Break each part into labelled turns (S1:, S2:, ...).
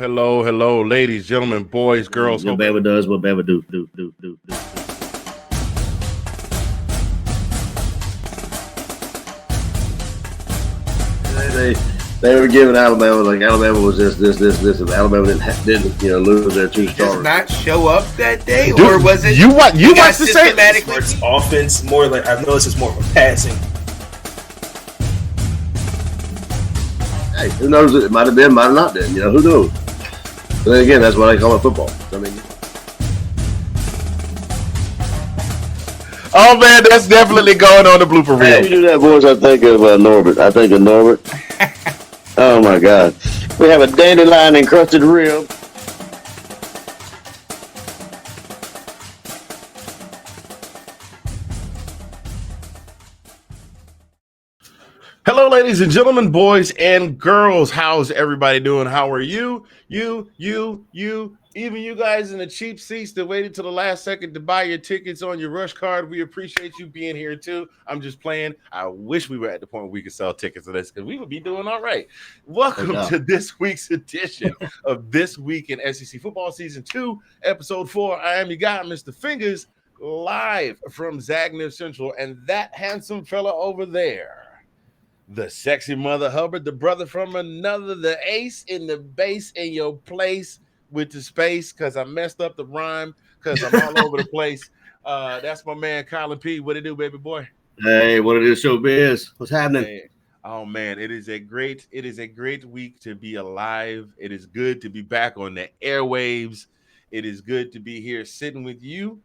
S1: hello, ladies, gentlemen, boys, girls.
S2: What Bama does, what Bama do. They were giving Alabama like Alabama was this, and Alabama didn't lose their two stars.
S3: Did not show up that day, or was it
S1: you watch the same
S4: It's offense more like I know this is more of a passing.
S2: Hey, who knows? It might have been, might have not been. Who knows? But then again, that's what I call it football.
S1: Oh man, that's definitely going on the blooper reel.
S2: Hey, you do that, boys. I think of Norbert. Oh my God, we have a dandelion encrusted rib.
S1: Hello, ladies and gentlemen, boys and girls. How's everybody doing? How are you? You, even you guys in the cheap seats that waited till the last second to buy your tickets on your rush card. We appreciate you being here too. I'm just playing. I wish we were at the point where we could sell tickets to this because we would be doing all right. Welcome to this week's edition of This Week in SEC Football Season 2, Episode 4. I am your guy, Mr. Fingaz, live from Zagnif Central, and that handsome fella over there, the sexy Mother Hubbard, the brother from another, the ace in the base in your place with the space because I messed up the rhyme because I'm all over the place. That's my man, Collin P. What it do, baby boy?
S2: Hey, what it is, showbiz? What's happening?
S1: Hey. Oh man, it is a great week to be alive. It is good to be back on the airwaves. It is good to be here sitting with you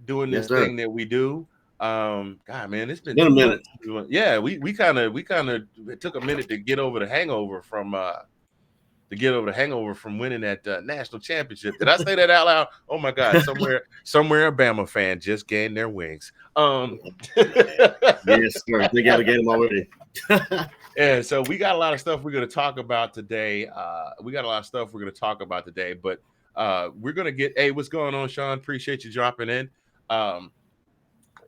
S1: doing this thing that we do. God, man, it's been
S2: a minute.
S1: Yeah, we kind of took a minute to get over the hangover from winning that national championship. Did I say that out loud? Oh my God, somewhere a Bama fan just gained their wings.
S2: Yes, sir. They got to get them already.
S1: Yeah, so we got a lot of stuff we're going to talk about today. But we're going to get. Hey, what's going on, Sean? Appreciate you dropping in.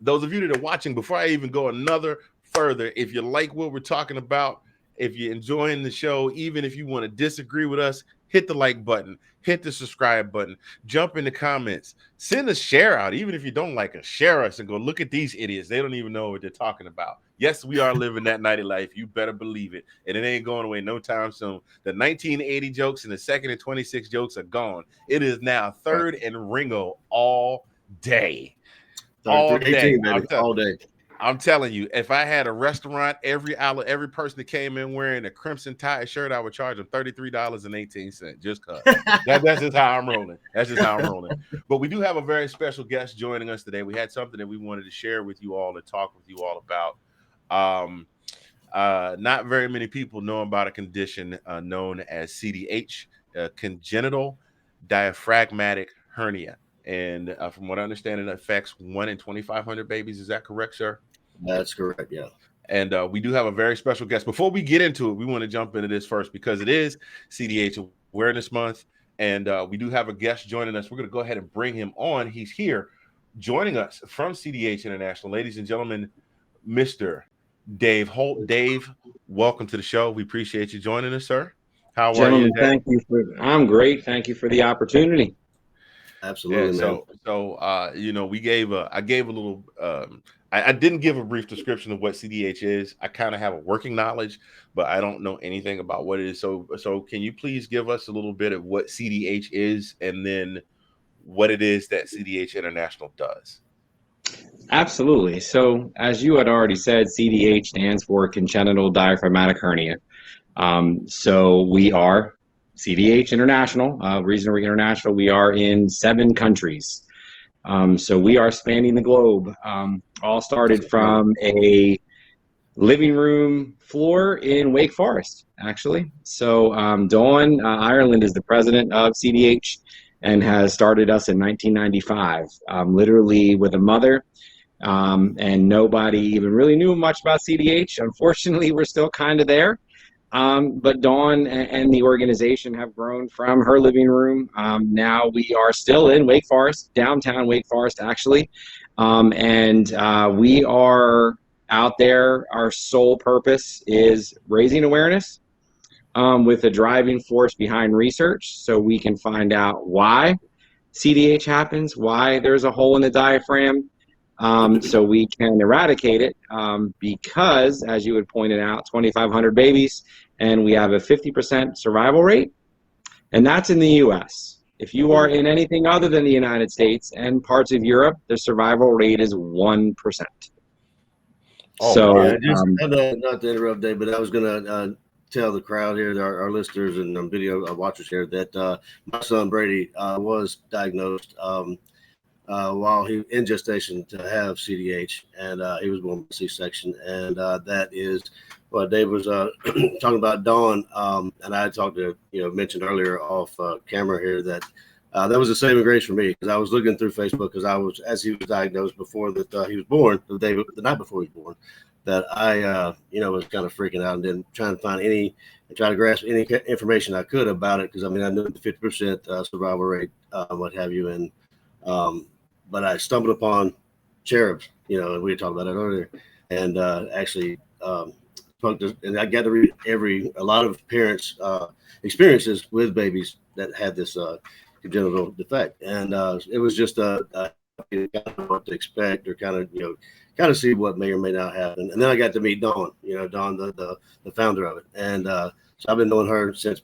S1: Those of you that are watching, before I even go another further, if you like what we're talking about, if you're enjoying the show, even if you want to disagree with us, hit the like button, hit the subscribe button, jump in the comments, send a share out. Even if you don't like us, share us and go look at these idiots. They don't even know what they're talking about. Yes, we are living that nighty life. You better believe it. And it ain't going away no time soon. The 1980 jokes and the second and 26 jokes are gone. It is now third and Ringo all day. All day.
S2: All day.
S1: I'm telling you, if I had a restaurant, every person that came in wearing a Crimson Tide shirt, I would charge them $33.18 just because. That's just how I'm rolling. But we do have a very special guest joining us today. We had something that we wanted to share with you all and talk with you all about. Not very many people know about a condition known as CDH, congenital diaphragmatic hernia. And from what I understand, it affects 1 in 2,500 babies. Is that correct, sir?
S2: That's correct, yeah.
S1: And we do have a very special guest. Before we get into it, we want to jump into this first because it is CDH Awareness Month. And we do have a guest joining us. We're going to go ahead and bring him on. He's here joining us from CDH International. Ladies and gentlemen, Mr. Dave Holt. Dave, welcome to the show. We appreciate you joining us, sir. How are you today?
S5: I'm great. Thank you for the opportunity.
S2: Absolutely.
S1: Yeah, so I didn't give a brief description of what CDH is. I kind of have a working knowledge, but I don't know anything about what it is. So can you please give us a little bit of what CDH is and then what it is that CDH International does?
S5: Absolutely. So as you had already said, CDH stands for congenital diaphragmatic hernia. So we are CDH International. Reason we're international, we are in 7 countries. So we are spanning the globe. All started from a living room floor in Wake Forest, actually. So Dawn Ireland is the president of CDH and has started us in 1995, literally with a mother. And nobody even really knew much about CDH. Unfortunately, we're still kind of there. But Dawn and the organization have grown from her living room. Now we are still in Wake Forest, downtown Wake Forest, actually. And we are out there. Our sole purpose is raising awareness, with a driving force behind research so we can find out why CDH happens, why there's a hole in the diaphragm, so we can eradicate it, because, as you had pointed out, 2,500 babies, and we have a 50% survival rate, and that's in the U.S. If you are in anything other than the United States and parts of Europe, the survival rate is 1%.
S2: Oh,
S5: So,
S2: yeah, not to interrupt, Dave, but I was going to tell the crowd here, our listeners and video watchers here, that my son Brady was diagnosed while he in gestation to have CDH, and he was born by C-section, and that is what Dave was talking about. Dawn, and I had talked to mentioned earlier off camera here that that was the saving grace for me, because I was looking through Facebook, because I was, as he was diagnosed before that he was born, the night before he was born, that I was kind of freaking out and then trying to find try to grasp any information I could about it, because I mean I knew the 50% survival rate, what have you, and but I stumbled upon cherubs, and we talked about that earlier, and actually and I got to read a lot of parents' experiences with babies that had this congenital defect, and it was just kind of what to expect, or kind of see what may or may not happen. And then I got to meet Dawn, Dawn, the founder of it, and so I've been knowing her since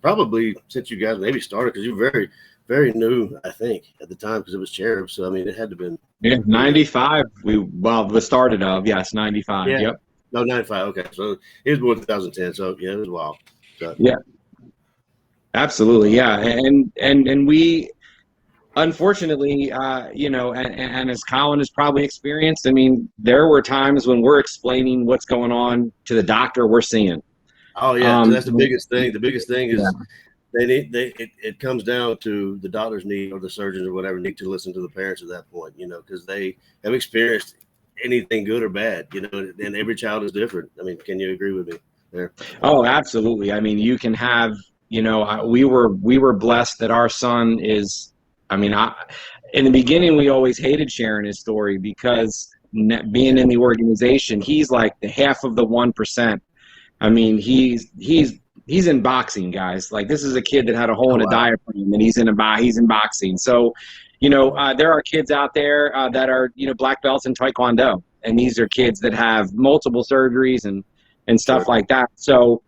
S2: you guys maybe started, because you're very, very new, I think, at the time, because it was cherub. So I mean, it had to have been
S5: 95. The started of, yes, 95.
S2: Yeah.
S5: Yep.
S2: No, 95. Okay, so he was born in 2010. So yeah, it was a while. So.
S5: Yeah. Absolutely, yeah, and we, unfortunately, and as Collin has probably experienced, I mean, there were times when we're explaining what's going on to the doctor we're seeing.
S2: Oh yeah, so that's the biggest thing. The biggest thing is it comes down to the doctors need, or the surgeons or whatever, need to listen to the parents at that point, because they have experienced anything good or bad, and every child is different. I mean, can you agree with me there?
S5: Oh, absolutely. I mean, you can have, we were blessed that our son is, in the beginning, we always hated sharing his story, because being in the organization, he's like the half of the 1%. I mean, he's in boxing, guys. Like, this is a kid that had a hole in a diaphragm, and he's in boxing. So, there are kids out there that are, black belts in Taekwondo, and these are kids that have multiple surgeries and stuff like that. So,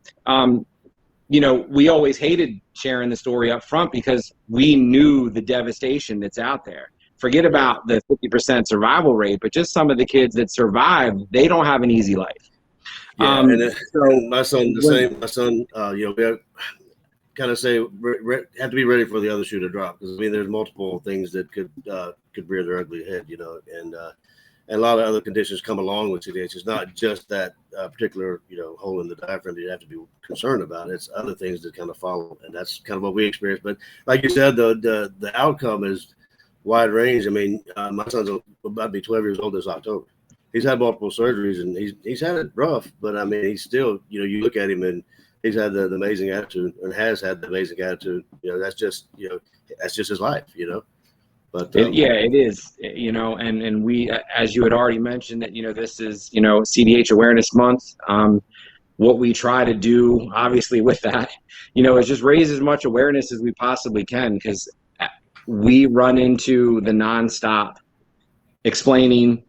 S5: we always hated sharing the story up front, because we knew the devastation that's out there. Forget about the 50% survival rate, but just some of the kids that survive, they don't have an easy life.
S2: Yeah, and my son the same. My son, we kind of say have to be ready for the other shoe to drop, because I mean there's multiple things that could rear their ugly head, and a lot of other conditions come along with CDH. It's not just that particular hole in the diaphragm that you have to be concerned about. It's other things that kind of follow, and that's kind of what we experienced. But like you said, the outcome is wide range. I mean, my son's about to be 12 years old this October. He's had multiple surgeries, and he's had it rough, but I mean, he's still, you look at him and he's had the amazing attitude, and has had the amazing attitude. That's just his life, But
S5: it is, and we, as you had already mentioned, that this is CDH Awareness Month. What we try to do, obviously, with that, is just raise as much awareness as we possibly can, because we run into the nonstop explaining.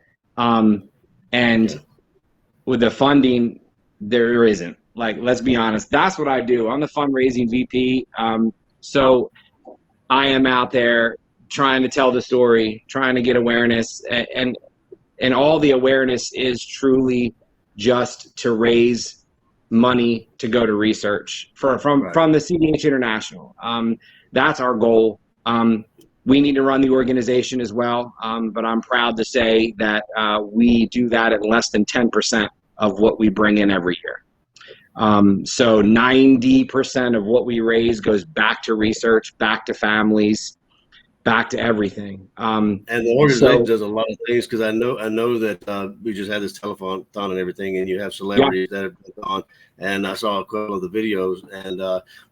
S5: And with the funding, there isn't. Like, let's be honest, that's what I do. I'm the fundraising VP. So I am out there trying to tell the story, trying to get awareness, and all the awareness is truly just to raise money to go to research from the CDH International. That's our goal. We need to run the organization as well, but I'm proud to say that we do that at less than 10% of what we bring in every year. So 90% of what we raise goes back to research, back to families, back to everything.
S2: And the organization does a lot of things, because I know that we just had this telethon and everything, and you have celebrities that have been on, and I saw a couple of the videos, and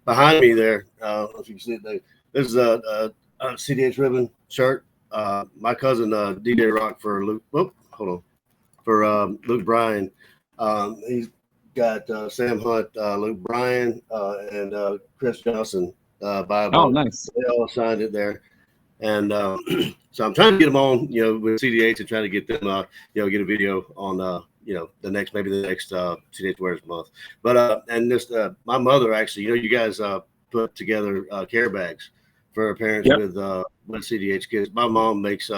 S2: behind me there, if you can see it, there's a CDH ribbon shirt. My cousin DJ Rock for Luke. Oh, hold on. For Luke Bryan, he's got Sam Hunt, Luke Bryan, and Chris Johnson by a
S5: Oh,
S2: vote.
S5: nice.
S2: They all signed it there. And so I'm trying to get them on, with CDH and trying to get them, get a video on, the next CDH Awareness Month. But and this, my mother actually, you guys put together care bags for parents with CDH kids. My mom makes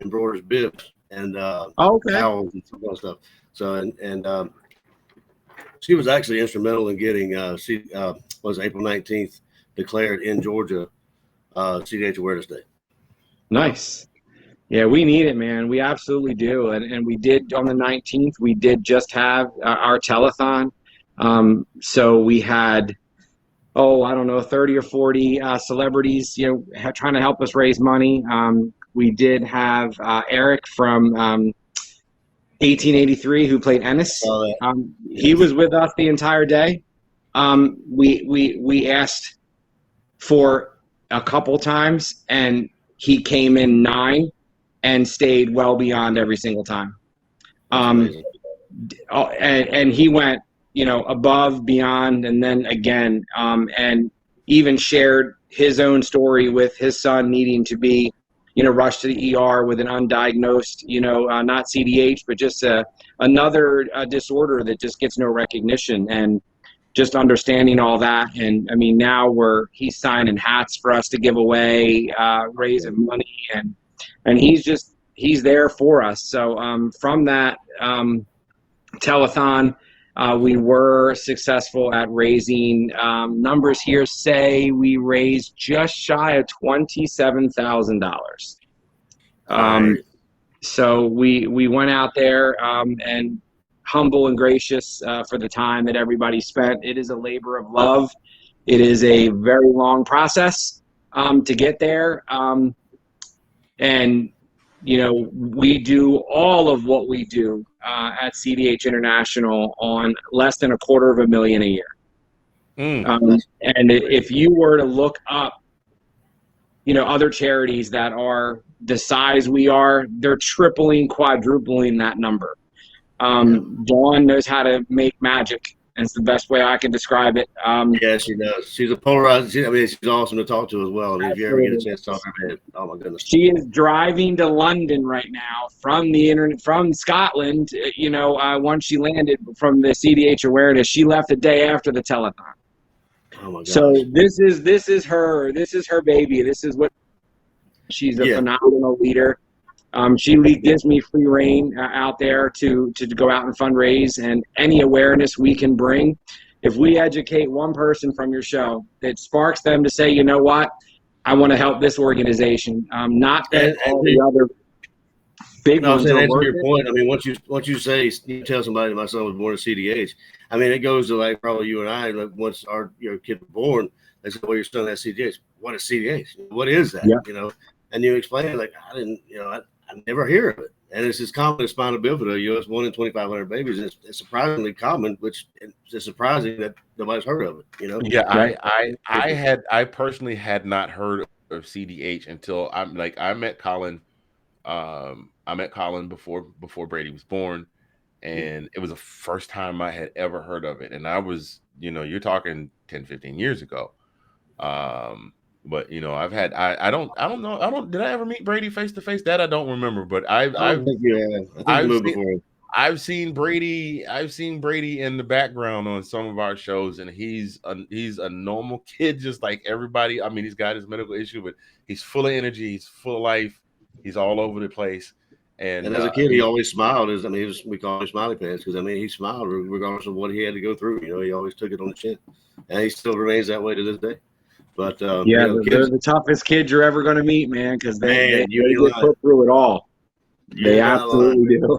S2: embroiders bibs and towels and some other stuff. So and she was actually instrumental in getting was April 19th declared in Georgia CDH Awareness Day.
S5: Nice. Yeah, we need it, man. We absolutely do. And we did on the 19th, we did just have our telethon. So we had, I don't know, 30 or 40 celebrities, trying to help us raise money. We did have Eric from 1883 who played Ennis. He was with us the entire day. We asked for a couple times, and he came in 9 and stayed well beyond every single time. And he went, above, beyond, and then again, and even shared his own story with his son needing to be, rushed to the ER with an undiagnosed, not CDH, but just another disorder that just gets no recognition. And just understanding all that. And I mean, now he's signing hats for us to give away, raising money, and he's there for us. So from that telethon, we were successful at raising, numbers here say we raised just shy of $27,000. So we went out there and humble and gracious for the time that everybody spent. It is a labor of love. It is a very long process to get there. And, we do all of what we do at CDH International on less than $250,000 a year. And if you were to look up, other charities that are the size we are, they're tripling, quadrupling that number. Dawn knows how to make magic. And it's the best way I can describe it.
S2: Yeah, she does. She's a polarized. She's awesome to talk to as well. I mean, if you ever get a chance to talk to her, oh my goodness.
S5: She is driving to London right now from Scotland. Once she landed from the CDH Awareness, she left the day after the telethon.
S2: Oh my gosh.
S5: So this is her baby. This is what she's a phenomenal leader. She gives me free reign out there to go out and fundraise, and any awareness we can bring. If we educate one person from your show, it sparks them to say, you know what, I want to help this organization. Not that all the other big ones are
S2: that's
S5: worth
S2: your
S5: it.
S2: point. I mean, once you say, you tell somebody my son was born at CDH, I mean, it goes to like probably you and I, like once our kid was born, they said, well, your son has CDH. What is CDH? What is that?
S5: Yeah.
S2: And you explain it like, I didn't, I never hear of it. And it's as common as spina bifida, it's 1 in 2,500 babies. And it's surprisingly common, which is surprising that nobody's heard of it,
S1: Yeah, I personally had not heard of CDH until I met Collin. I met Collin before Brady was born, and it was the first time I had ever heard of it. And I was, you're talking 10, 15 years ago. But I've had I don't know did I ever meet Brady face to face? That I don't remember, but I've seen Brady in the background on some of our shows, and he's a normal kid just like everybody. I mean, he's got his medical issue, but he's full of energy, he's full of life, he's all over the place. And
S2: as a kid, he always smiled. We call him Smiley Pants because he smiled regardless of what he had to go through. He always took it on the chin, and he still remains that way to this day. But
S5: they're the toughest kids you're ever going to meet, man, because they put through it all. They absolutely do.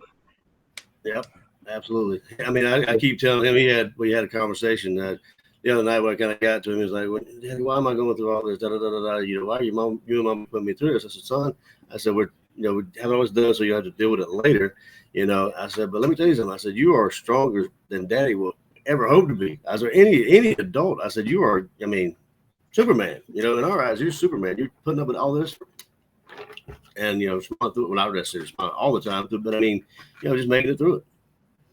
S2: Yep, absolutely. I mean, I keep telling him we had a conversation that the other night when I kind of got to him, he was like, well, Daddy, why am I going through all this? Why you and mom put me through this? I said, son, we haven't always done it, so you have to deal with it later. I said, but let me tell you something. I said, you are stronger than Daddy will ever hope to be. I said, any adult. I said, you are, Superman, in our eyes, you're Superman. You're putting up with all this, and smile through it. When I rest there, smile all the time, but just making it through it.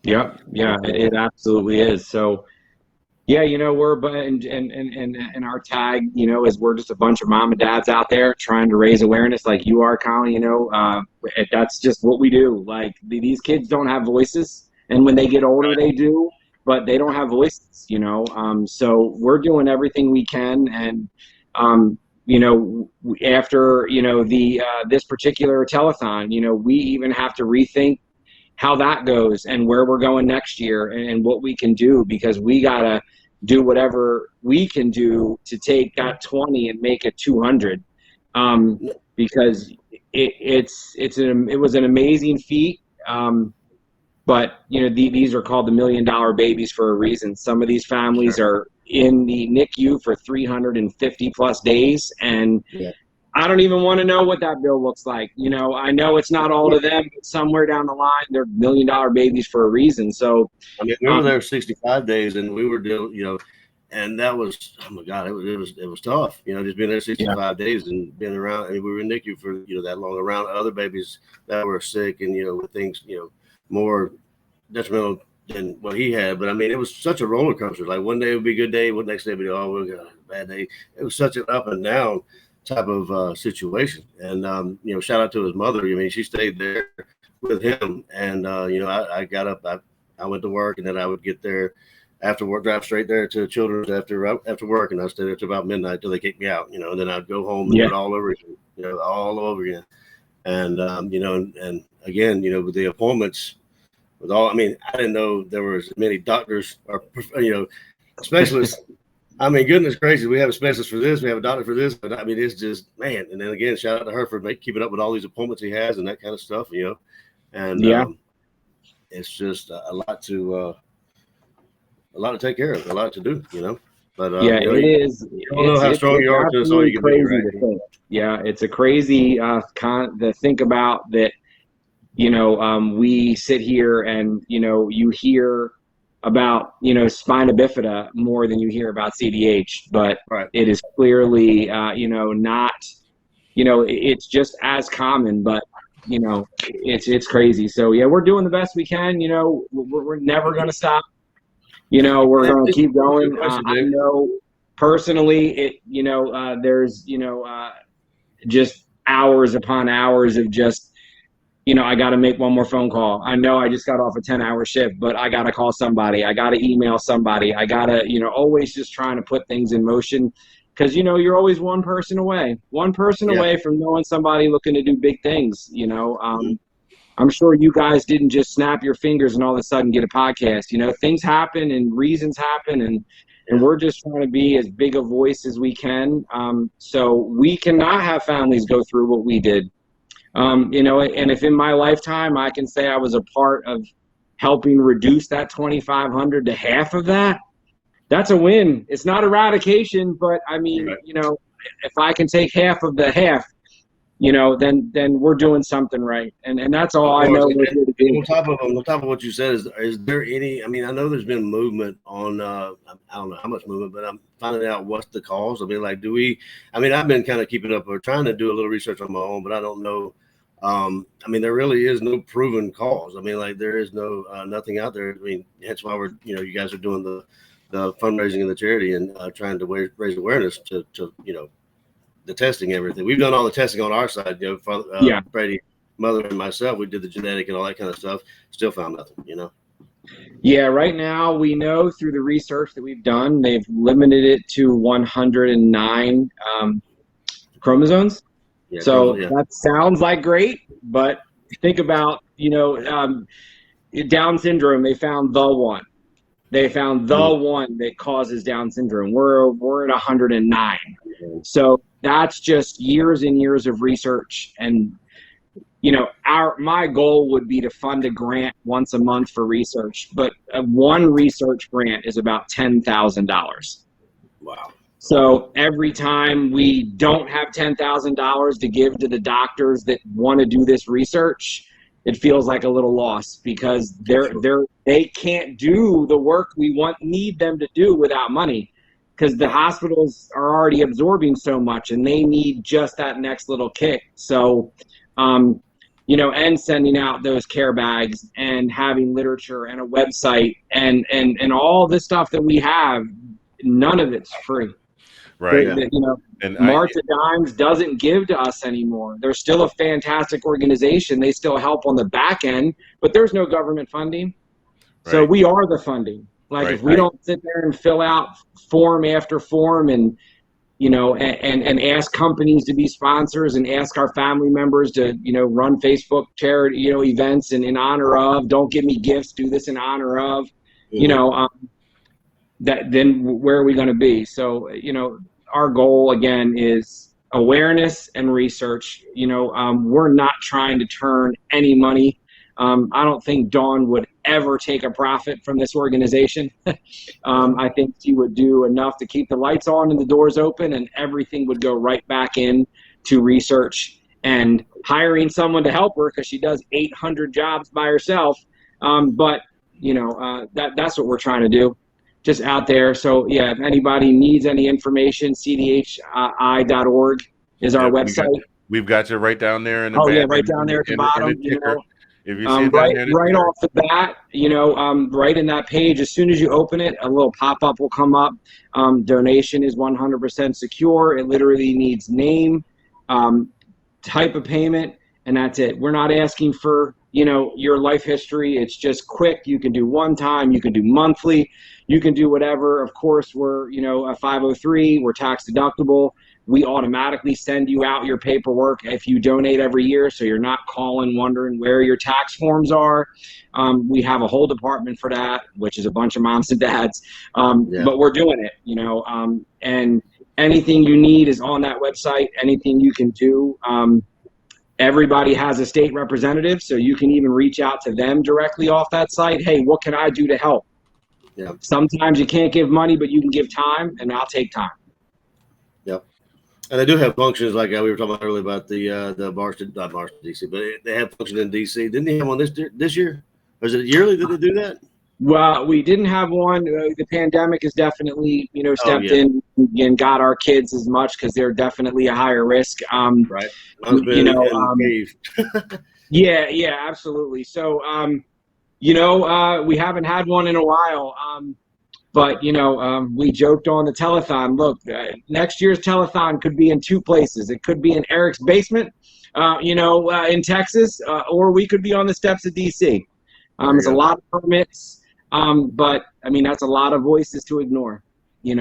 S5: Yep. Yeah, it absolutely is. So, yeah, we're and our tag, is we're just a bunch of mom and dads out there trying to raise awareness, like you are, Collin. That's just what we do. Like these kids don't have voices, and when they get older, they do, but they don't have voices. So we're doing everything we can, and after the this particular telethon, we even have to rethink how that goes and where we're going next year and what we can do, because we gotta do whatever we can do to take that 20 and make it 200, because it was an amazing feat, but these are called the $1 million babies for a reason. Some of these families are in the NICU for 350 plus days, and I don't even want to know what that bill looks like. I know it's not all to them, but somewhere down the line, they're $1 million babies for a reason. So,
S2: I mean, we were there 65 days, and we were dealing, and that was, oh my God, it was tough. Just being there 65 days and being around. I mean, we were in NICU for that long, around other babies that were sick and with things more detrimental than what he had. But I mean, it was such a roller coaster. Like one day it would be a good day, the next day would be we got a bad day. It was such an up and down type of situation. And shout out to his mother. I mean, she stayed there with him, and I got up, I went to work, and then I would get there after work, drive straight there to Children's after work, and I stayed there till about midnight till they kicked me out. And then I'd go home and do it all over again, all over again. And and again, with the appointments, with all, I mean, I didn't know there were as many doctors or specialists. I mean, goodness gracious, we have a specialist for this, we have a doctor for this, but I mean, it's just, man. And then again, shout out to her for keeping up with all these appointments he has and that kind of stuff, and it's just a lot to take care of, a lot to do, But
S5: it is.
S2: You don't know how strong you are until it's all you can be, right?
S5: Yeah, it's a crazy to think about that. We sit here and you hear about spina bifida more than you hear about CDH, but it is clearly not, it's just as common, but it's crazy. So yeah, we're doing the best we can. We're never going to stop. We're going to keep going. I know personally there's just hours upon hours of just I got to make one more phone call. I know I just got off a 10-hour shift, but I got to call somebody. I got to email somebody. I got to, always just trying to put things in motion, because, you're always one person away away from knowing somebody looking to do big things. I'm sure you guys didn't just snap your fingers and all of a sudden get a podcast. Things happen and reasons happen, and we're just trying to be as big a voice as we can. So we cannot have families go through what we did. And if in my lifetime I can say I was a part of helping reduce that 2,500 to half of that, that's a win. It's not eradication, but I mean, if I can take half of the half, then we're doing something right. And that's all I know.
S2: On top of what you said, is there any, I mean, I know there's been movement on, I don't know how much movement, but I'm finding out what's the cause. I mean, like, I've been kind of keeping up or trying to do a little research on my own, but I don't know. I mean, there really is no proven cause. I mean, like, there is no, nothing out there. I mean, that's why we're, you guys are doing the fundraising and the charity and trying to raise awareness to the testing, everything. We've done all the testing on our side, Brady, mother, and myself. We did the genetic and all that kind of stuff. Still found nothing,
S5: Yeah, right now we know through the research that we've done, they've limited it to 109 chromosomes. Yeah, that sounds like great, but think about, Down syndrome, they found the one. They found the one that causes Down syndrome. We're at 109. So that's just years and years of research. And, my goal would be to fund a grant once a month for research, but one research grant is about $10,000.
S2: Wow.
S5: So every time we don't have $10,000 to give to the doctors that want to do this research, it feels like a little loss, because they can't do the work we need them to do without money, because the hospitals are already absorbing so much and they need just that next little kick. So and sending out those care bags and having literature and a website and all the stuff that we have, none of it's free.
S1: Right.
S5: And March of Dimes doesn't give to us anymore. They're still a fantastic organization. They still help on the back end, but there's no government funding. Right. So we are the funding. Like if we don't sit there and fill out form after form and and ask companies to be sponsors and ask our family members to, run Facebook charity, events and in honor of, don't give me gifts, do this in honor of, that then where are we going to be? So, our goal again is awareness and research. We're not trying to turn any money. I don't think Dawn would ever take a profit from this organization. I think she would do enough to keep the lights on and the doors open, and everything would go right back in to research and hiring someone to help her because she does 800 jobs by herself. But that's what we're trying to do, just out there. So yeah, if anybody needs any information, cdhi.org is our website.
S1: We've got you right down there in the
S5: right down there at the bottom.
S1: If you see
S5: right off the bat, right in that page, as soon as you open it, a little pop-up will come up. Donation is 100% secure. It literally needs name, type of payment, and that's it. We're not asking for, your life history. It's just quick. You can do one time. You can do monthly. You can do whatever. Of course, we're, a 503. We're tax deductible. We automatically send you out your paperwork if you donate every year, so you're not calling wondering where your tax forms are. We have a whole department for that, which is a bunch of moms and dads. But we're doing it, and anything you need is on that website. Anything you can do. Everybody has a state representative, so you can even reach out to them directly off that site. Hey, what can I do to help? Yeah. Sometimes you can't give money, but you can give time, and I'll take time.
S2: Yep. And they do have functions like we were talking about earlier about the Marston, not Marston, DC, but they have functions in DC. Didn't they have one this year? Or is it yearly that they do that?
S5: Well, we didn't have one. The pandemic has definitely, stepped in and got our kids as much because they're definitely a higher risk.
S2: Right.
S5: Yeah, absolutely. So, we haven't had one in a while. But, we joked on the telethon, look, next year's telethon could be in two places. It could be in Eric's basement, in Texas, or we could be on the steps of DC. It's a lot of permits, but I mean, that's a lot of voices to ignore, hey,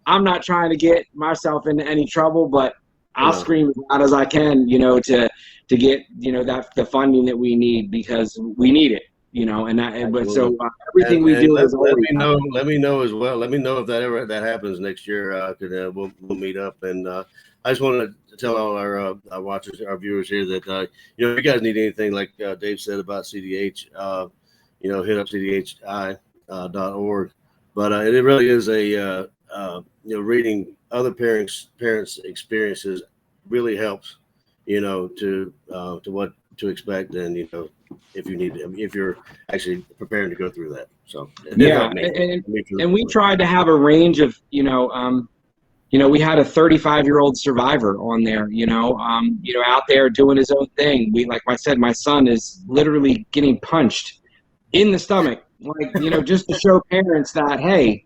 S5: I'm not trying to get myself into any trouble, but I'll scream as loud as I can, to get, the funding that we need because we need it. But so everything we do is
S2: let me know as well. Let me know if that happens next year. We'll meet up. And I just wanted to tell all our watchers, our viewers here that if you guys need anything like Dave said about CDH, hit up cdhi.org. But it really is a reading other parents' experiences really helps. To what to expect, and if you're actually preparing to go through that. So
S5: and we tried to have a range of we had a 35-year-old survivor on there, out there doing his own thing. Like I said, my son is literally getting punched in the stomach, just to show parents that hey,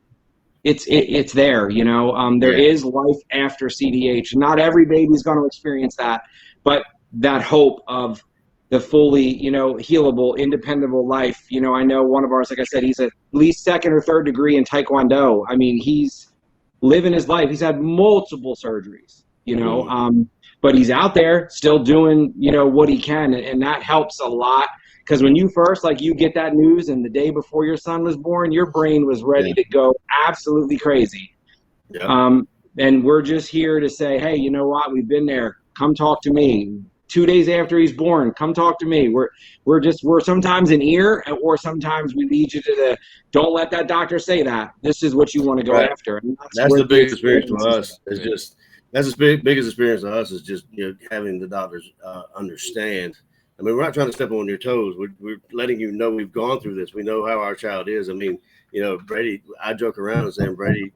S5: it's there, there is life after CDH. Not every baby's going to experience that, but that hope of the fully, healable, independable life. I know one of ours, like I said, he's at least second or third degree in Taekwondo. I mean, he's living his life. He's had multiple surgeries, but he's out there still doing, what he can. And that helps a lot. Because when you first, you get that news and the day before your son was born, your brain was ready to go absolutely crazy. Yeah. And we're just here to say, hey, you know what? We've been there. Come talk to me. 2 days after he's born, come talk to me. We're sometimes an ear, or sometimes we lead you to don't let that doctor say that. This is what you want to go after. And
S2: that's the biggest experience for us. That's the biggest experience for us is just having the doctors understand. I mean, we're not trying to step on your toes. We're letting you know we've gone through this. We know how our child is. I mean, Brady. I joke around and saying Brady,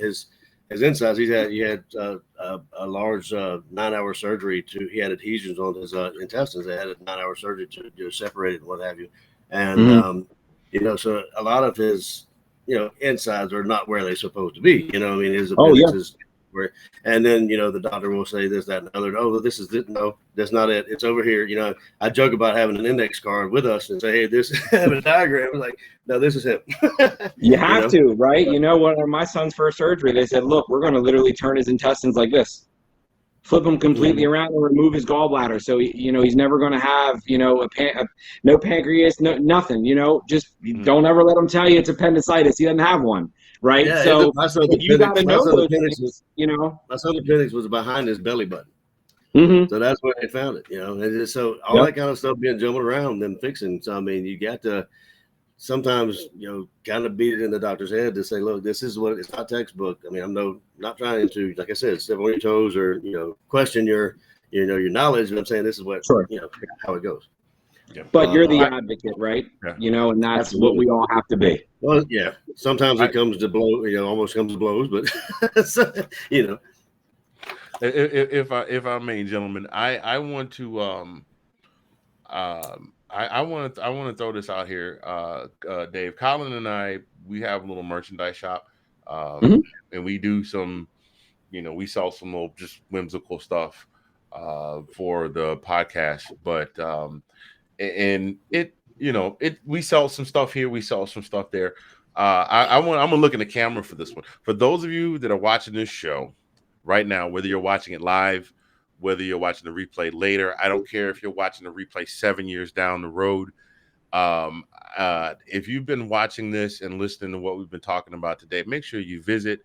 S2: his his insides. He had a large 9-hour surgery he had adhesions on his intestines. They had a 9-hour surgery to separate it and what have you. And so a lot of his insides are not where they're supposed to be. I mean, his appendix is where, and then the doctor will say this, that, and the other. Oh, this is it. No, that's not it. It's over here. I joke about having an index card with us and say, hey, this have a diagram. I'm like, no, this is him.
S5: You have to, right? When my son's first surgery, they said, look, we're going to literally turn his intestines like this, flip him completely around and remove his gallbladder. So he's never going to have no pancreas, nothing. Just don't ever let him tell you it's appendicitis. He doesn't have one. Right.
S2: Yeah,
S5: so you got to know those
S2: things. My son's appendix was behind his belly button. So that's where they found it. And so all that kind of stuff being jumbled around and fixing. So I mean, you got to sometimes kind of beat it in the doctor's head to say, look, this is what it's not textbook. I mean, I'm not trying to, like I said, step on your toes or question your knowledge. But I'm saying this is what how it goes.
S5: Yeah. But you're the advocate, right? Yeah. And that's what we all have to be.
S2: Well, yeah. Sometimes it comes to almost comes to blows, but
S1: If I may, gentlemen, I want to I want to throw this out here, Dave. Collin and I, we have a little merchandise shop, and we do some, we sell some little just whimsical stuff for the podcast, but and we sell some stuff here, we sell some stuff there. I'm gonna look in the camera for this one. For those of you that are watching this show right now, whether you're watching it live, whether you're watching the replay later, I don't care if you're watching the replay 7 years down the road. If you've been watching this and listening to what we've been talking about today, make sure you visit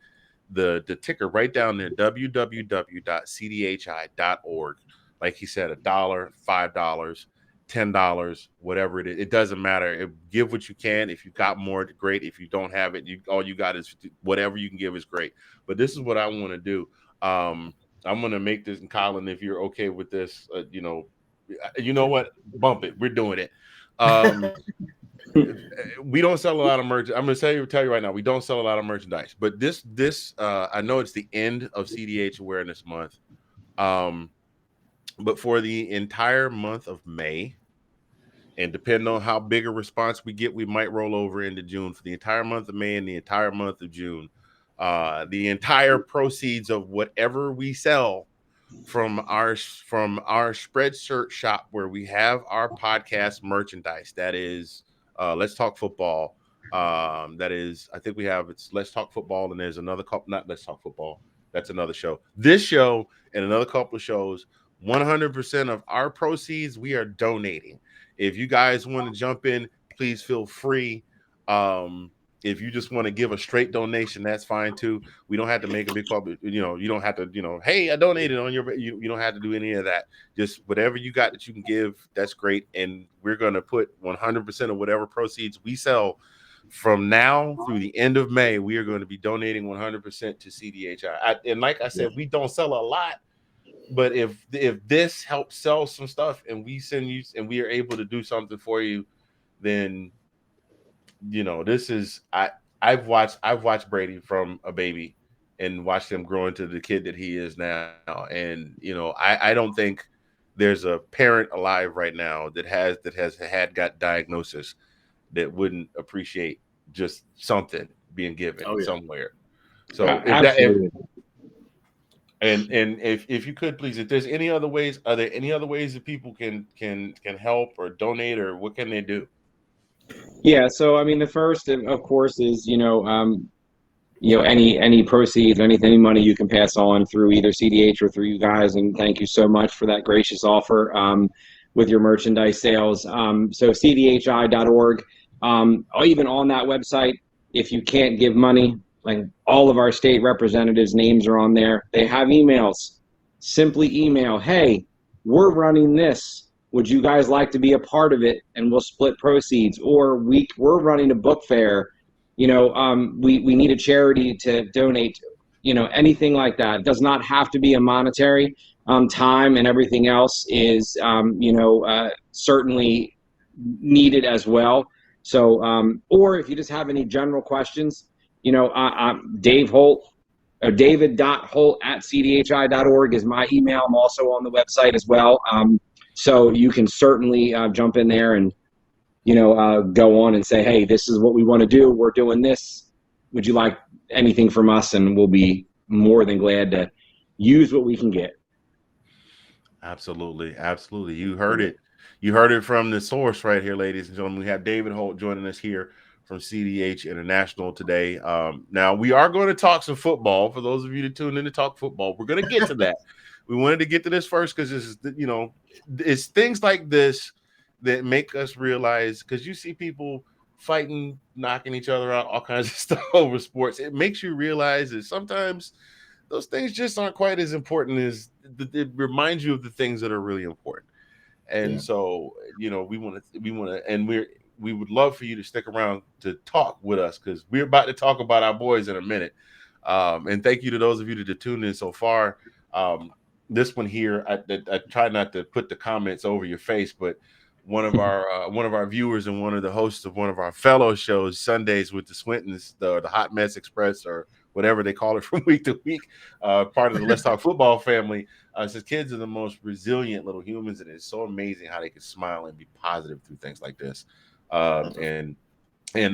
S1: the ticker right down there, www.cdhi.org. Like he said, $1, $5, $10, whatever it is, it doesn't matter. Give what you can. If you got more, great. If you don't have it, all you got is whatever you can give is great. But this is what I want to do. I'm going to make this, and Collin, if you're okay with this, you know what? Bump it. We're doing it. We don't sell a lot of merch. I'm going to tell you right now, we don't sell a lot of merchandise. But this, I know it's the end of CDH Awareness Month. But for the entire month of May, and depending on how big a response we get, we might roll over into June. For the entire month of May and the entire month of June, the entire proceeds of whatever we sell from our Spreadshirt shop, where we have our podcast merchandise, that is Let's Talk Football. That is, I think we have, it's Let's Talk Football, and there's another couple, not Let's Talk Football, that's another show. This show and another couple of shows, 100% of our proceeds we are donating. If you guys want to jump in, please feel free. If you just want to give a straight donation, that's fine too. We don't have to make a big public, you don't have to, hey, I donated on your, you don't have to do any of that. Just whatever you got that you can give, that's great. And we're going to put 100% of whatever proceeds we sell from now through the end of May, we are going to be donating 100% to CDHI. And like I said, we don't sell a lot, but if this helps sell some stuff and we send you and we are able to do something for you, then this is, I've watched Brady from a baby and watched him grow into the kid that he is now. And I don't think there's a parent alive right now that has got diagnosis that wouldn't appreciate just something being given somewhere. So if you could please, if there's any other ways, are there any other ways that people can help or donate, or what can they do?
S5: Yeah, so I mean, the first, of course, is any proceeds, any money you can pass on through either CDH or through you guys, and thank you so much for that gracious offer with your merchandise sales. So cdhi.org, even on that website, if you can't give money, like all of our state representatives' names are on there. They have emails. Simply email, hey, we're running this. Would you guys like to be a part of it? And we'll split proceeds. Or we're running a book fair. We need a charity to donate. Anything like that. It does not have to be a monetary. Time and everything else is, certainly needed as well. So, or if you just have any general questions, Dave Holt, David.Holt@cdhi.org is my email. I'm also on the website as well. So you can certainly jump in there and, go on and say, hey, this is what we want to do. We're doing this. Would you like anything from us? And we'll be more than glad to use what we can get.
S1: Absolutely. Absolutely. You heard it. You heard it from the source right here, ladies and gentlemen. We have David Holt joining us here from CDH International today. Now, we are going to talk some football. For those of you that tuned in to talk football, we're going to get to that. We wanted to get to this first because this is, it's things like this that make us realize, because you see people fighting, knocking each other out, all kinds of stuff over sports. It makes you realize that sometimes those things just aren't quite as important as it reminds you of the things that are really important. And so, we want to, and we would love for you to stick around to talk with us, because we're about to talk about our boys in a minute. And thank you to those of you that have tuned in so far. This one here, I try not to put the comments over your face, but one of our viewers and one of the hosts of one of our fellow shows, Sundays with the Swintons, the Hot Mess Express, or whatever they call it from week to week, part of the Let's Talk Football family, says kids are the most resilient little humans, and it's so amazing how they can smile and be positive through things like this. And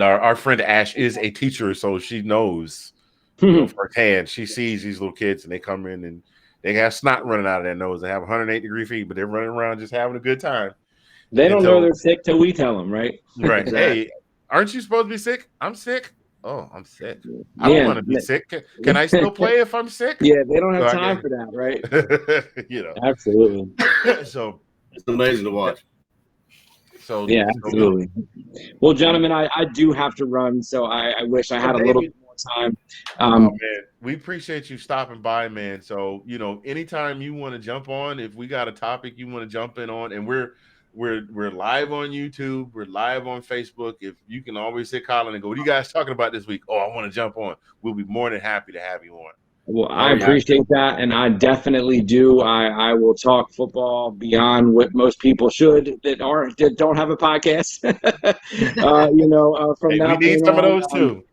S1: our friend Ash is a teacher, so she knows, firsthand. She sees these little kids, and they come in and they have snot running out of their nose. They have 108-degree fever, but they're running around just having a good time.
S5: They don't know they're sick till we tell them, right?
S1: Right.
S2: Exactly.
S1: Hey, aren't you supposed to be sick? I'm sick. Oh, I'm sick. I don't want to be sick. Can I still play if I'm sick?
S5: Yeah, they don't have time for that, right? Absolutely.
S1: So
S2: it's amazing to watch.
S1: So
S5: yeah, absolutely. Well, gentlemen, I do have to run, so I wish I had a little bit more time.
S1: Man, we appreciate you stopping by, man. So anytime you want to jump on, if we got a topic you want to jump in on, and we're live on YouTube, we're live on Facebook. If you can always hit Collin and go, what are you guys talking about this week? Oh, I want to jump on. We'll be more than happy to have you on.
S5: Well, I appreciate that, and I definitely do. I will talk football beyond what most people should that don't have a podcast. From
S1: we need some of those too.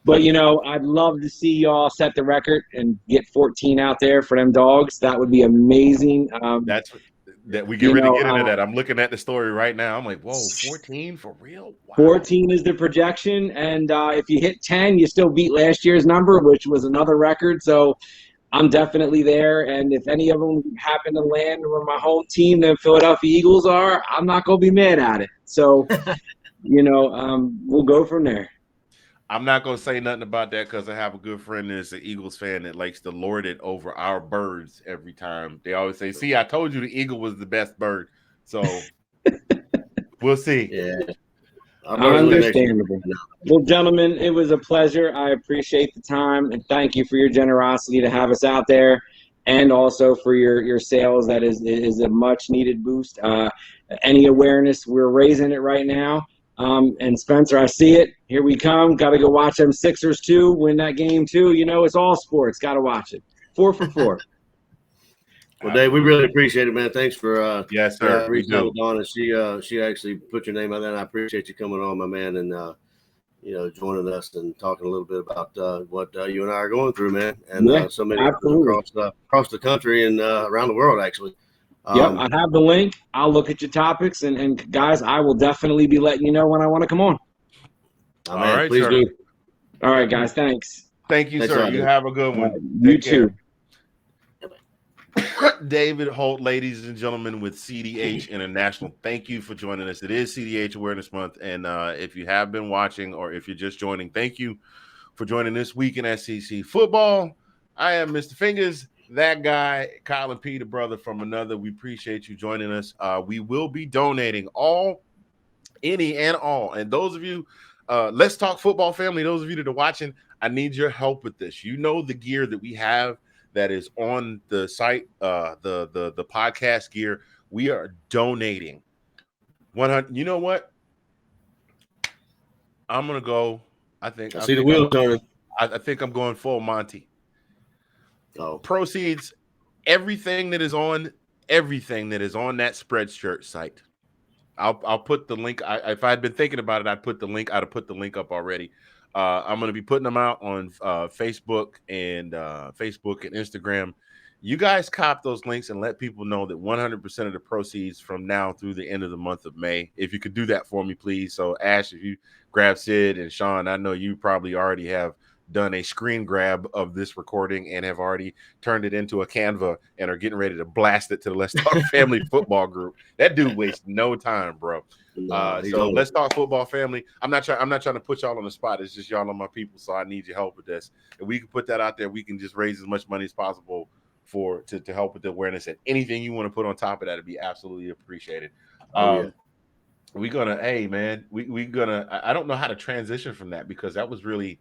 S5: But I'd love to see y'all set the record and get 14 out there for them dogs. That would be amazing.
S1: That we get ready to get into that. I'm looking at the story right now. I'm like, whoa, 14 for real? Wow.
S5: 14 is the projection, and if you hit 10, you still beat last year's number, which was another record. So I'm definitely there, and if any of them happen to land where my home team, the Philadelphia Eagles, are, I'm not going to be mad at it. So, we'll go from there.
S1: I'm not going to say nothing about that because I have a good friend that's an Eagles fan that likes to lord it over our birds every time. They always say, see, I told you the eagle was the best bird. So we'll see.
S2: Yeah.
S5: Understandable. Well, gentlemen, it was a pleasure. I appreciate the time, and thank you for your generosity to have us out there, and also for your sales. That is a much-needed boost. Any awareness, we're raising it right now. And Spencer, I see it. Here we come. Got to go watch them Sixers too. Win that game too. It's all sports. Got to watch it. 4 for 4.
S2: Well, Dave, we really appreciate it, man. Thanks for
S1: yes, sir.
S2: reaching out to Dawn, and she actually put your name out there. And I appreciate you coming on, my man, and joining us and talking a little bit about what you and I are going through, man. And so many across the country and around the world, actually.
S5: Yep, I have the link. I'll look at your topics, and guys, I will definitely be letting you know when I want to come on.
S2: All right, please do.
S5: All right, guys, thanks.
S1: Thank you, sir. You have a good one.
S5: You too.
S1: David Holt, ladies and gentlemen, with CDH International. Thank you for joining us. It is CDH Awareness Month, and if you have been watching or if you're just joining, thank you for joining this week in SEC football. I am Mr. Fingaz. That guy, Collin P., the brother from another. We appreciate you joining us. We will be donating any and all. And those of you, Let's Talk Football family, those of you that are watching, I need your help with this. You know the gear that we have that is on the site, the podcast gear. We are donating 100. You know what? I'm gonna go. I think
S2: the wheel turning.
S1: I think I'm going full Monty.
S2: Oh.
S1: Proceeds, everything that is on that Spreadshirt site. I'll put the link. If I'd been thinking about it, I'd put the link. I'd have put the link up already. I'm going to be putting them out on Facebook and Instagram. You guys cop those links and let people know that 100% of the proceeds from now through the end of the month of May. If you could do that for me, please. So Ash, if you grab Sid and Sean, I know you probably already have done a screen grab of this recording and have already turned it into a Canva and are getting ready to blast it to the Let's Talk Family Football group. That dude wastes no time, bro. So Let's Talk Football Family. I'm not trying to put y'all on the spot. It's just y'all are my people, so I need your help with this. If we can put that out there, we can just raise as much money as possible to help with the awareness. And anything you want to put on top of that would be absolutely appreciated. We're gonna, hey man, we gonna. I don't know how to transition from that because that was really,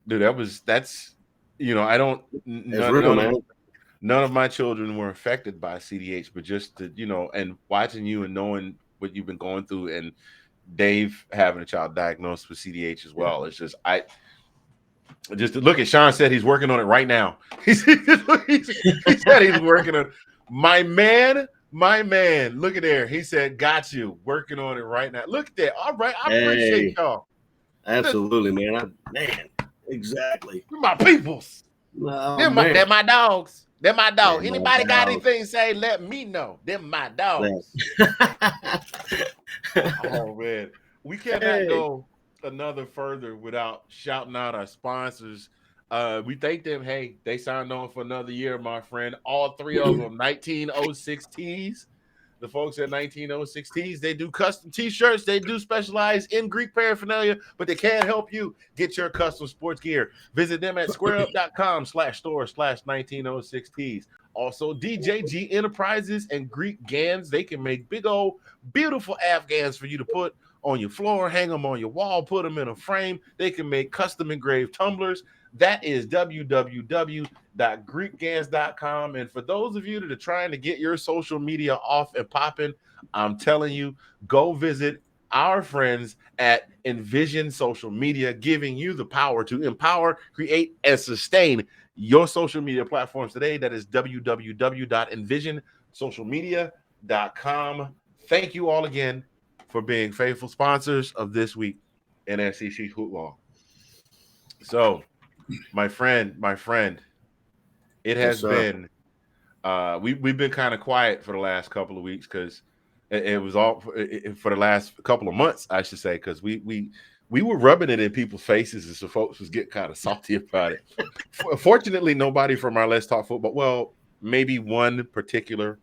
S1: dude. That's I don't. None of my children were affected by CDH, but just to, and watching you and knowing what you've been going through, and Dave having a child diagnosed with CDH as well. It's just just look at Sean said he's working on it right now. He said he's working on my man. Look at there. He said, "Got you working on it right now." Look at that. All right, I appreciate y'all.
S2: Absolutely, man. Exactly.
S1: My peoples. They're my dogs. They're my dogs.
S2: Yeah,
S1: Anybody got anything to say? Let me know. They're my dogs. Oh man, we cannot go another further without shouting out our sponsors. We thank them. Hey, they signed on for another year, my friend. All three of them, 1906 tees. The folks at 1906 tees, they do custom t-shirts. They do specialize in Greek paraphernalia, but they can't help you get your custom sports gear. Visit them at squareup.com/store/1906 tees. Also, DJG Enterprises and Greek Gans. They can make big old beautiful Afghans for you to put on your floor, hang them on your wall, put them in a frame. They can make custom engraved tumblers. That is www.greekgans.com. And for those of you that are trying to get your social media off and popping, I'm telling you, go visit our friends at Envision Social Media, giving you the power to empower, create, and sustain your social media platforms today. That is www.envisionsocialmedia.com. Thank you all again for being faithful sponsors of this week in SEC football. So, my friend, it has been we've been kind of quiet for the last couple of weeks because it was all for the last couple of months, I should say, because we were rubbing it in people's faces, and so folks was getting kind of salty about it. Fortunately, nobody from our Let's Talk Football. Well, maybe one particular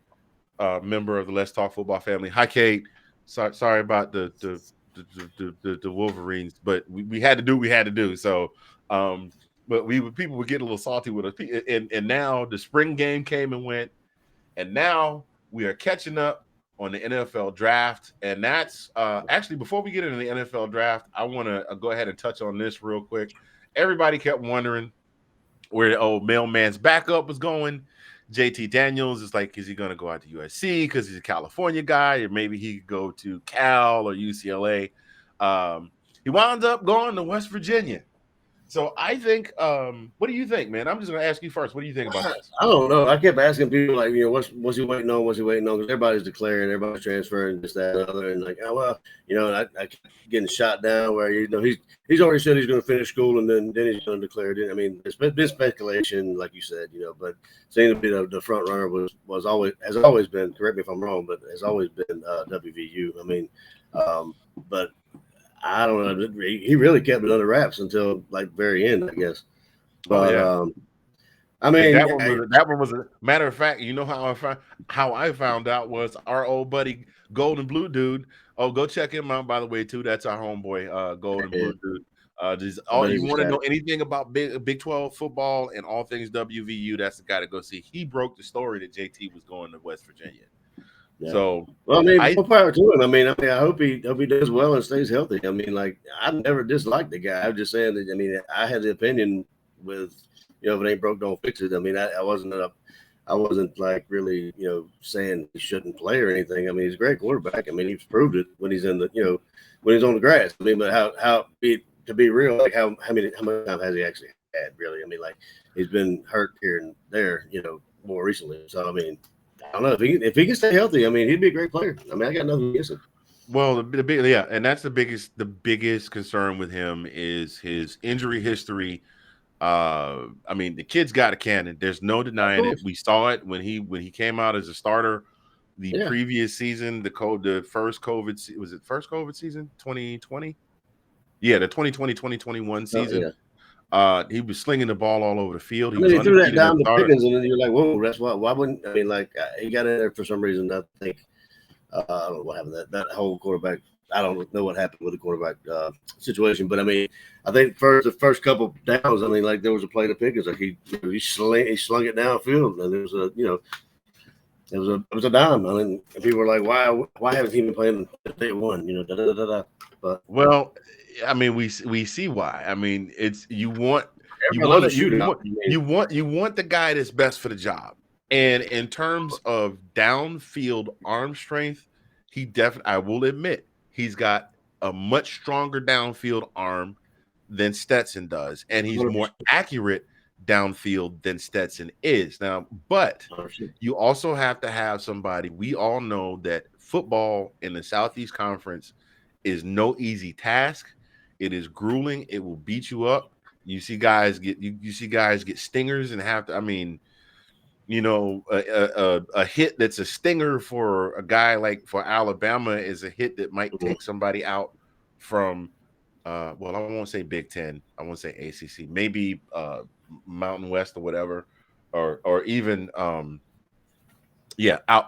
S1: member of the Let's Talk Football family. Hi, Kate. Sorry about the Wolverines, but we had to do what we had to do. So, but people would get a little salty with us. And now the spring game came and went, and now we are catching up on the NFL draft. And that's actually, before we get into the NFL draft, I want to go ahead and touch on this real quick. Everybody kept wondering where the old mailman's backup was going. JT Daniels is like, is he going to go out to USC because he's a California guy, or maybe he could go to Cal or UCLA? He wound up going to West Virginia. So I think, what do you think, man? I'm just going to ask you first. What do you think about this?
S2: I don't know. I kept asking people, like, what's he waiting on? What's he waiting on? Because everybody's declaring, everybody's transferring, this, that, and other. And like, oh, well, and I keep getting shot down where, he's already said he's going to finish school and then he's going to declare it. I mean, it's been speculation, like you said, but seemed to be the front runner has always been, correct me if I'm wrong, but has always been WVU. I mean, but I don't know. He really kept it under wraps until like very end, I guess. But I mean,
S1: that one was a matter of fact. You know how I found out was our old buddy Golden Blue Dude. Oh, go check him out, by the way, too. That's our homeboy, Golden Blue Dude. You want to know anything about Big 12 football and all things WVU? That's the guy to go see. He broke the story that JT was going to West Virginia. Yeah. So,
S2: well, I mean, more power to him. I mean, I hope he does well and stays healthy. I mean, like, I never disliked the guy. I'm just saying that. I mean, I had the opinion with, if it ain't broke, don't fix it. I mean, I wasn't like really, saying he shouldn't play or anything. I mean, he's a great quarterback. I mean, he's proved it when he's in the, when he's on the grass. I mean, but to be real, like how much time has he actually had? Really? I mean, like, he's been hurt here and there, more recently. So I mean, I don't know if he can stay healthy. I mean, he'd be a great player. I mean, I got nothing against him.
S1: Well, the big, yeah, and that's the biggest concern with him is his injury history. I mean, the kid's got a cannon. There's no
S2: Of
S1: denying it.
S2: course.
S1: We saw it when he came out as a starter the
S2: Yeah.
S1: previous season. The first was it first COVID season 2020? Yeah, the 2020-2021
S2: Oh,
S1: season.
S2: yeah.
S1: He was slinging the ball all over the field.
S2: I
S1: He
S2: mean,
S1: was
S2: he threw that
S1: undefeated as
S2: down to
S1: starter.
S2: Pickens, and then you're like, whoa, that's why wouldn't, I mean, like, he got in there for some reason. I think, I don't know what happened. That whole quarterback, I don't know what happened with the quarterback situation, but I mean, I think the first couple downs, I mean, like there was a play to Pickens, like he slung it downfield, and there was it was a dime. I mean, people were like, why haven't he been playing day one? You know, da da da da. But
S1: Well, I mean, we see why. I mean, it's
S2: everybody loves a shootout.
S1: you want the guy that's best for the job. And in terms of downfield arm strength, he definitely, I will admit, he's got a much stronger downfield arm than Stetson does, and he's more accurate downfield than Stetson is. Now, but
S2: 100%.
S1: you also have to have somebody. We all know that football in the Southeast Conference is no easy task. It is grueling. It will beat you up. You see guys get stingers and have to. I mean, a hit that's a stinger for a guy like for Alabama is a hit that might take somebody out from. Well, I won't say Big Ten. I won't say ACC. Maybe Mountain West or whatever, or even out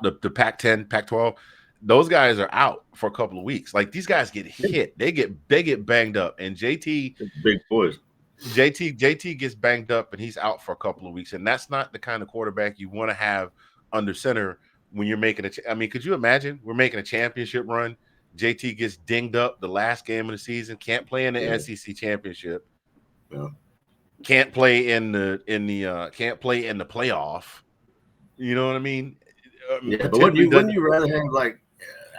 S1: the Pac-10, Pac-12. Those guys are out for a couple of weeks. Like these guys get hit, they get banged up, and
S2: Big boys.
S1: JT gets banged up and he's out for a couple of weeks, and that's not the kind of quarterback you want to have under center when you're making I mean, could you imagine we're making a championship run? JT gets dinged up the last game of the season, can't play in the SEC championship, can't play in the playoff. You know what I mean?
S2: Yeah, but wouldn't you rather have, like,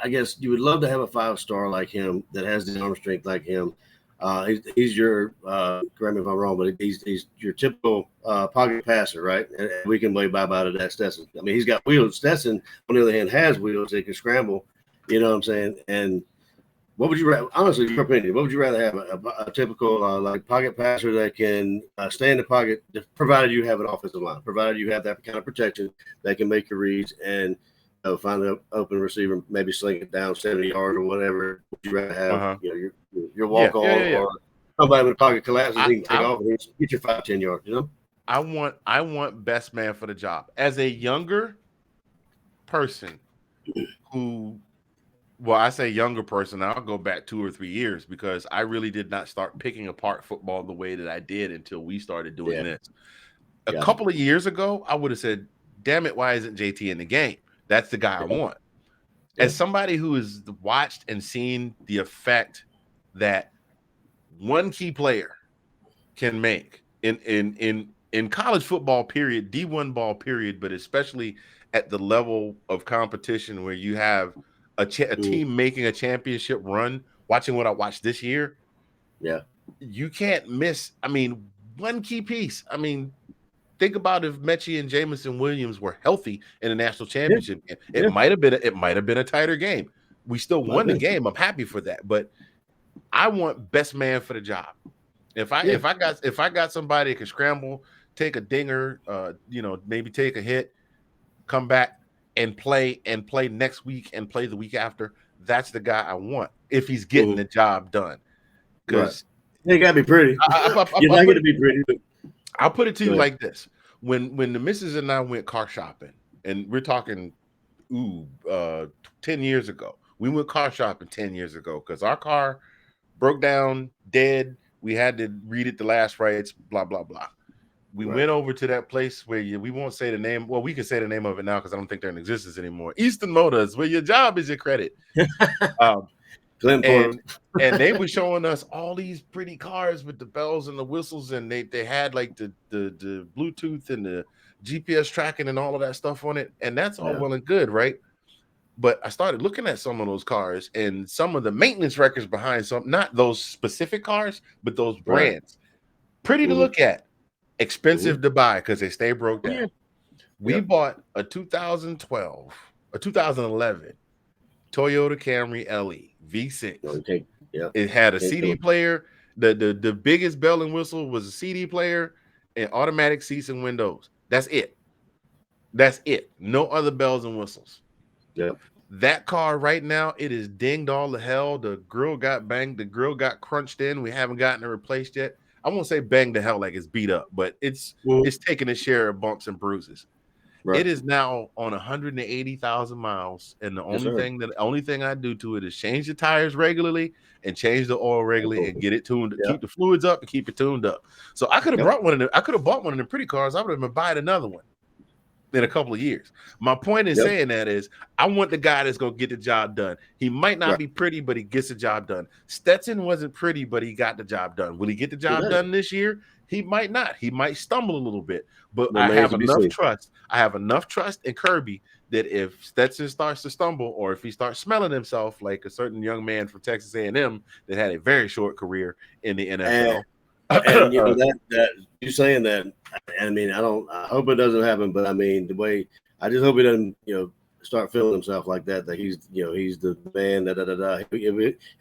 S2: I guess you would love to have a 5-star like him that has the arm strength like him. He's your correct me if I'm wrong, but he's your typical pocket passer, right? And we can way bye to that Stetson. I mean, he's got wheels. Stetson, on the other hand, has wheels. They can scramble. You know what I'm saying? And what would you rather? Honestly, your opinion, what would you rather have? A typical like pocket passer that can stay in the pocket, provided you have an offensive line, provided you have that kind of protection that can make your reads and find an open receiver, maybe sling it down 70 yards or whatever. Would you rather have your walk on or somebody with a pocket collapses, he can take off and get your 5-10 yards? You know,
S1: I want best man for the job as a younger person who. Well, I say younger person. I'll go back 2 or 3 years because I really did not start picking apart football the way that I did until we started doing this. A couple of years ago, I would have said, damn it, why isn't JT in the game? That's the guy I want. As somebody who has watched and seen the effect that one key player can make in college football, period, D1 ball, period, but especially at the level of competition where you have a team making a championship run, watching what I watched this year, you can't miss. I mean, one key piece. I mean, think about if Mechie and Jamison Williams were healthy in the national championship. It might have been a tighter game. We still won the game. I'm happy for that. But I want best man for the job. If I got somebody that can scramble, take a dinger, maybe take a hit, come back and play next week and play the week after, that's the guy I want if he's getting the job done. Because
S2: they gotta be pretty. You're not gonna be pretty.
S1: I'll put it to you like this: when the missus and I went car shopping, and we're talking 10 years ago. We went car shopping 10 years ago because our car broke down, dead. We had to read it the last rights, blah blah blah. We went over to that place where we won't say the name. Well, we can say the name of it now because I don't think they're in existence anymore. Eastern Motors, where your job is your credit. And they were showing us all these pretty cars with the bells and the whistles, and they had like the Bluetooth and the GPS tracking and all of that stuff on it. And that's all well and good, right? But I started looking at some of those cars and some of the maintenance records behind some, not those specific cars, but those brands. Pretty to look at. Expensive to buy because they stay broke down. We bought a 2011 Toyota Camry LE V6.
S2: No, you can't. Yeah,
S1: It had a
S2: can't
S1: CD player. The biggest bell and whistle was a CD player and automatic seats and windows. That's it. That's it. No other bells and whistles.
S2: Yeah.
S1: That car right now, it is dinged all the hell. The grill got banged. The grill got crunched in. We haven't gotten it replaced yet. I won't say banged the hell like it's beat up, but it's taking a share of bumps and bruises.
S2: Right.
S1: It is now on 180,000 miles, and the only thing I do to it is change the tires regularly and change the oil regularly and get it tuned, keep the fluids up and keep it tuned up. So I could have brought one of them. I could have bought one of the pretty cars. I would have been buying another one in a couple of years. My point in saying that is I want the guy that's going to get the job done. He might not be pretty, but he gets the job done. Stetson wasn't pretty, but he got the job done. Will he get the job done this year? He might not. He might stumble a little bit, but I have enough trust. I have enough trust in Kirby that if Stetson starts to stumble or if he starts smelling himself like a certain young man from Texas A&M that had a very short career in the NFL.
S2: And you know that you saying that, I mean, I hope it doesn't happen, but I mean, the way I just hope he doesn't, start feeling himself like that he's the man.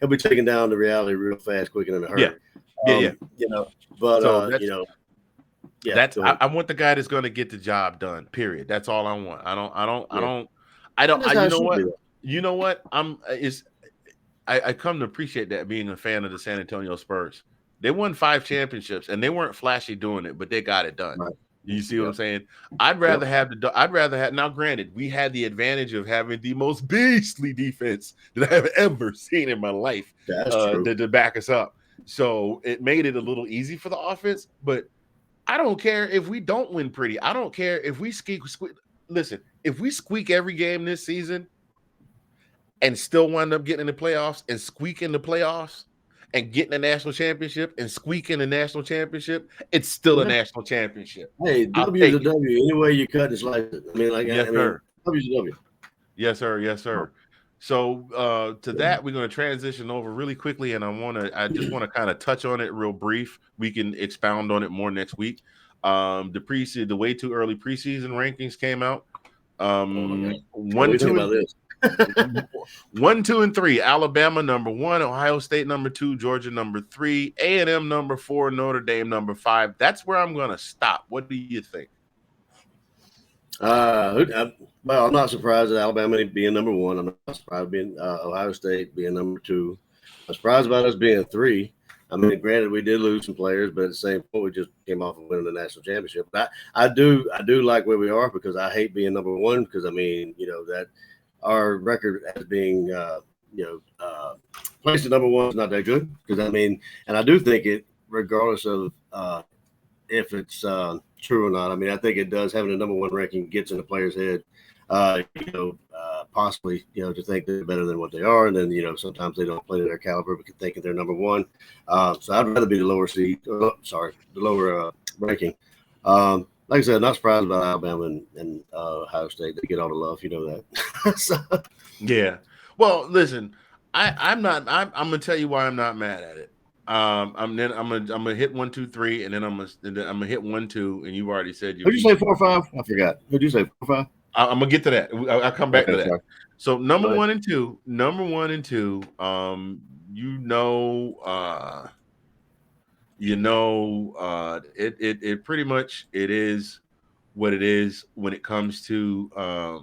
S2: He'll be taking down the reality real fast, quick and in a hurry. But
S1: so I want the guy that's going to get the job done. Period. That's all I want. You know what? I come to appreciate that being a fan of the San Antonio Spurs. They won 5 championships and they weren't flashy doing it, but they got it done. Right. You see what I'm saying? I'd rather have now granted, we had the advantage of having the most beastly defense that I've ever seen in my life to back us up. So it made it a little easy for the offense, but I don't care if we don't win pretty. I don't care if we squeak. Listen, if we squeak every game this season and still wind up getting in the playoffs and squeak in the playoffs, and getting a national championship and squeaking a national championship, it's still a national championship.
S2: Hey, W is a W. Any way you cut is like, I mean,
S1: sir.
S2: W is a W.
S1: Yes, sir. Yes, sir. So to that, we're going to transition over really quickly, and I just want to kind of touch on it real brief. We can expound on it more next week. The way too early preseason rankings came out. 1, 2, and 3. Alabama number 1, Ohio State number 2, Georgia number 3, A&M number 4, Notre Dame number 5. That's where I'm going to stop. What do you think?
S2: Well, I'm not surprised at Alabama being number 1. I'm not surprised being Ohio State being number 2. I'm surprised about us being 3. I mean, granted, we did lose some players, but at the same point, we just came off of winning the national championship. But I do like where we are because I hate being number 1 because I mean, that our record as being placed at number 1 is not that good because I mean, and I do think it, regardless of if it's true or not. I mean, I think it does having a number 1 ranking gets in the player's head, possibly to think they're better than what they are, and then sometimes they don't play to their caliber because thinking they're number 1. So I'd rather be the lower seed. The lower ranking. Like I said, not surprised about Alabama and Ohio State. They get all the love, that.
S1: So. Yeah. Well, listen, I'm gonna tell you why I'm not mad at it. I'm gonna hit 1, 2, 3, and then I'm gonna hit 1, 2, and you already said you.
S2: Who'd you say 4, 5? I forgot. Who'd you say 4, 5?
S1: I'm gonna get to that. I'll come back to that. Sorry. So number 1 and 2. It pretty much it is what it is when it comes to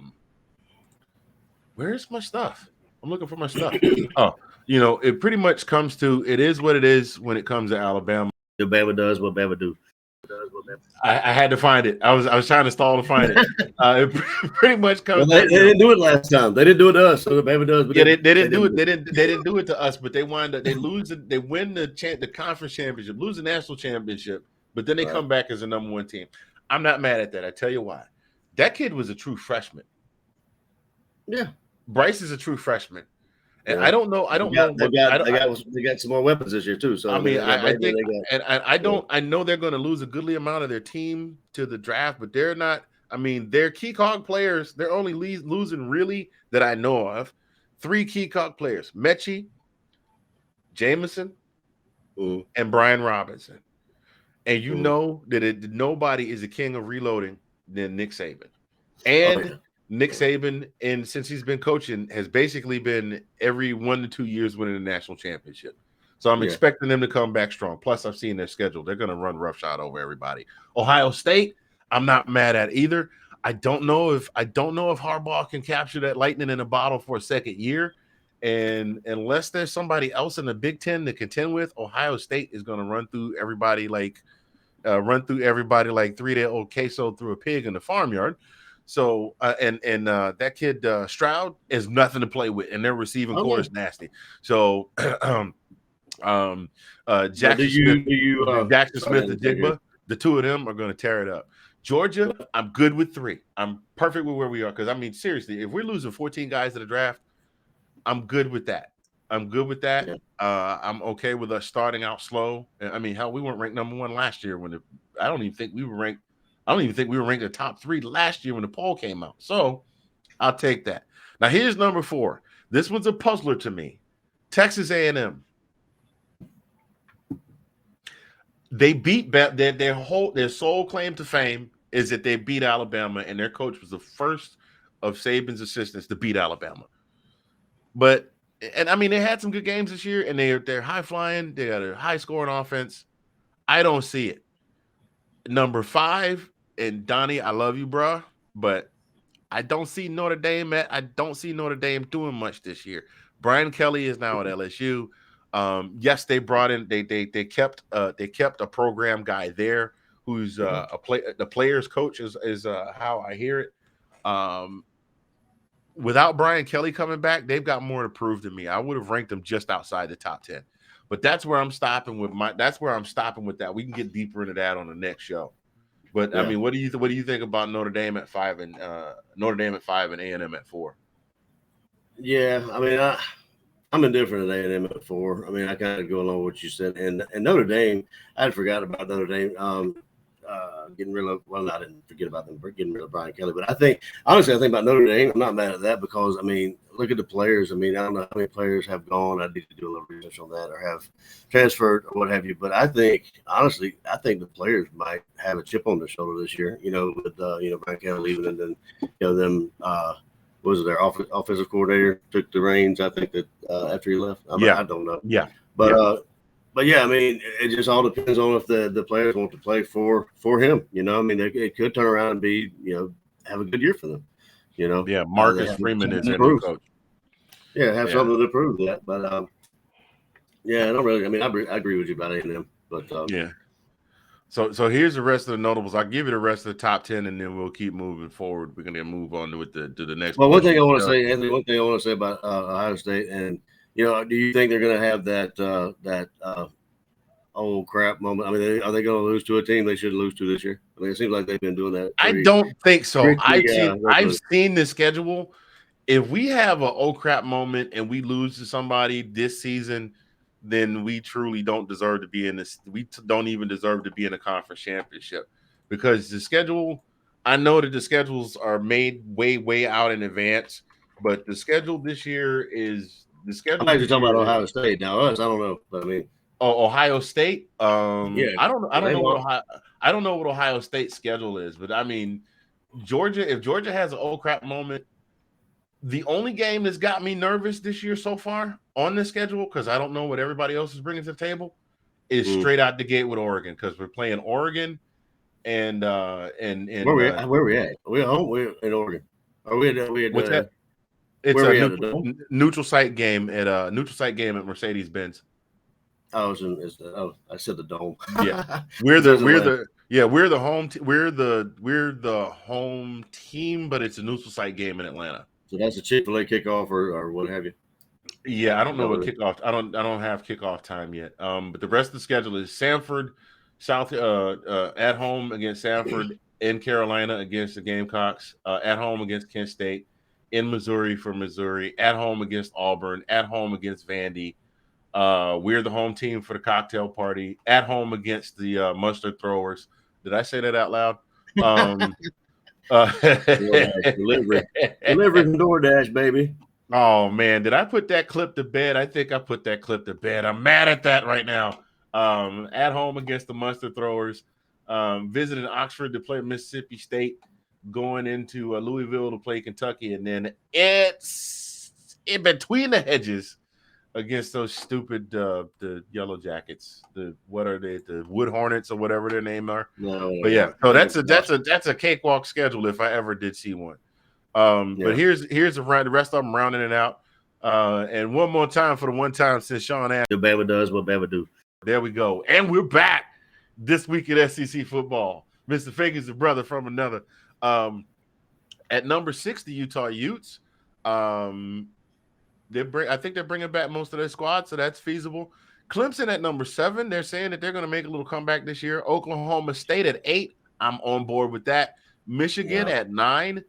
S1: where's my stuff? I'm looking for my stuff. It pretty much comes to it is what it is when it comes to Alabama.
S2: Bama does what Bama do.
S1: I had to find it. I was trying to stall to find it. It pretty much comes.
S2: Well, they didn't do it last time. They didn't do it to us. So the Bama does.
S1: Yeah, they didn't do it. They didn't do it to us. But they wind up. They lose. They win the conference championship, lose the national championship, but then they come back as a number 1 team. I'm not mad at that. I tell you why. That kid was a true freshman.
S2: Yeah,
S1: Bryce is a true freshman. And I don't know. They
S2: got some more weapons this year too. So
S1: I mean, I know they're going to lose a goodly amount of their team to the draft, but they're not. I mean, their key cog players. They're only losing really that I know of 3 key cog players: Mechie, Jameson, and Brian Robinson. And know that nobody is a king of reloading than Nick Saban. And Nick Saban, and since he's been coaching, has basically been every 1 to 2 years winning a national championship. So I'm expecting them to come back strong. Plus, I've seen their schedule; they're going to run roughshod over everybody. Ohio State, I'm not mad at either. I don't know if Harbaugh can capture that lightning in a bottle for a second year, and unless there's somebody else in the Big Ten to contend with, Ohio State is going to run through everybody like 3-day-old queso through a pig in the farmyard. So that kid Stroud is nothing to play with, and their receiving core is nasty. So Jackson Smith and Jigba, the two of them are going to tear it up. Georgia, I'm good with 3. I'm perfect with where we are because, I mean, seriously, if we're losing 14 guys to the draft, I'm good with that. I'm okay with us starting out slow. I mean, hell, we weren't ranked number 1 last year I don't even think we were ranked the top 3 last year when the poll came out. So I'll take that. Now here's number 4. This one's a puzzler to me. Texas A&M. They beat their sole claim to fame is that they beat Alabama, and their coach was the first of Saban's assistants to beat Alabama. But I mean, they had some good games this year, and they're high flying. They got a high scoring offense. I don't see it. Number 5, and Donnie, I love you, bro, but I don't see Notre Dame doing much this year. Brian Kelly is now at LSU. Yes, they brought in they kept a program guy there who's the players coach is how I hear it. Without Brian Kelly coming back, they've got more to prove to me. I would have ranked them just outside the top 10. But that's where I'm stopping with that. We can get deeper into that on the next show. But I mean, what do you think about Notre Dame at 5 and A&M at 4?
S2: Yeah, I mean, I'm indifferent at A&M at 4. I mean, I kind of go along with what you said. And Notre Dame, I had forgot about Notre Dame getting rid of. Well, I didn't forget about them getting rid of Brian Kelly, but I think about Notre Dame. I'm not mad at that because I mean, look at the players. I mean, I don't know how many players have gone. I need to do a little research on that or have transferred or what have you. But I think the players might have a chip on their shoulder this year. You know, with Brian Kelly leaving, and then them. Was it their offensive coordinator took the reins? I think that after he left. I don't know.
S1: Yeah,
S2: but yeah, I mean, it just all depends on if the players want to play for him. You know, I mean, it could turn around and be, have a good year for them. You know,
S1: yeah. Marcus Freeman is their new coach.
S2: Yeah, have something to prove that. But yeah, I don't really. I mean, I agree with you about A&M, but
S1: yeah. So here's the rest of the notables. I'll give you the rest of the top 10, and then we'll keep moving forward. We're going to move on to the next.
S2: Well, one thing I want to say about Ohio State, and do you think they're going to have that old crap moment? I mean, are they going to lose to a team they should lose to this year? I mean, it seems like they've been doing that.
S1: I don't think so. I've seen the schedule. If we have an oh crap moment and we lose to somebody this season, then we truly don't deserve to be in this. We don't even deserve to be in a conference championship because the schedule. I know that the schedules are made way out in advance, but the schedule this year is the schedule.
S2: I'm actually talking about Ohio State now. I don't know, but I mean,
S1: Ohio State.
S2: Yeah,
S1: I don't know what Ohio State's schedule is, but I mean, Georgia. If Georgia has an oh crap moment. The only game that's got me nervous this year so far on this schedule, because I don't know what everybody else is bringing to the table, is straight out the gate with Oregon, because we're playing Oregon and where
S2: we at? We're home. We're in Oregon. Are we at
S1: what's that? It's a neutral site game at Mercedes Benz.
S2: I said the Dome.
S1: Yeah, we're the home team, but it's a neutral site game in Atlanta.
S2: So that's a Chick-fil-A kickoff or what have you.
S1: Yeah, I don't know what kickoff. I don't have kickoff time yet. But the rest of the schedule is Samford, at home against Samford, in Carolina against the Gamecocks, at home against Kent State, in Missouri for Missouri, at home against Auburn, at home against Vandy. We're the home team for the cocktail party, at home against the mustard throwers. Did I say that out loud?
S2: Delivery from DoorDash, baby.
S1: Oh man, did I put that clip to bed? I think I put that clip to bed. I'm mad at that right now. At home against the mustard throwers, visiting Oxford to play Mississippi State. going into Louisville to play Kentucky, and then it's in between the hedges against those stupid the Yellow Jackets. What are they? The Wood Hornets or whatever their name are.
S2: No,
S1: But yeah, so that's a cakewalk schedule if I ever did see one. But here's the rest of them rounding it out. And one more time for the one time since Sean asked.
S2: Bama does what Bama do.
S1: There we go. And we're back this week at SEC football. Mr. Fingaz is a brother from another. At number 6, the Utah Utes. I think they're bringing back most of their squad, so that's feasible. Clemson at number 7. They're saying that they're going to make a little comeback this year. Oklahoma State at 8. I'm on board with that. Michigan at 9.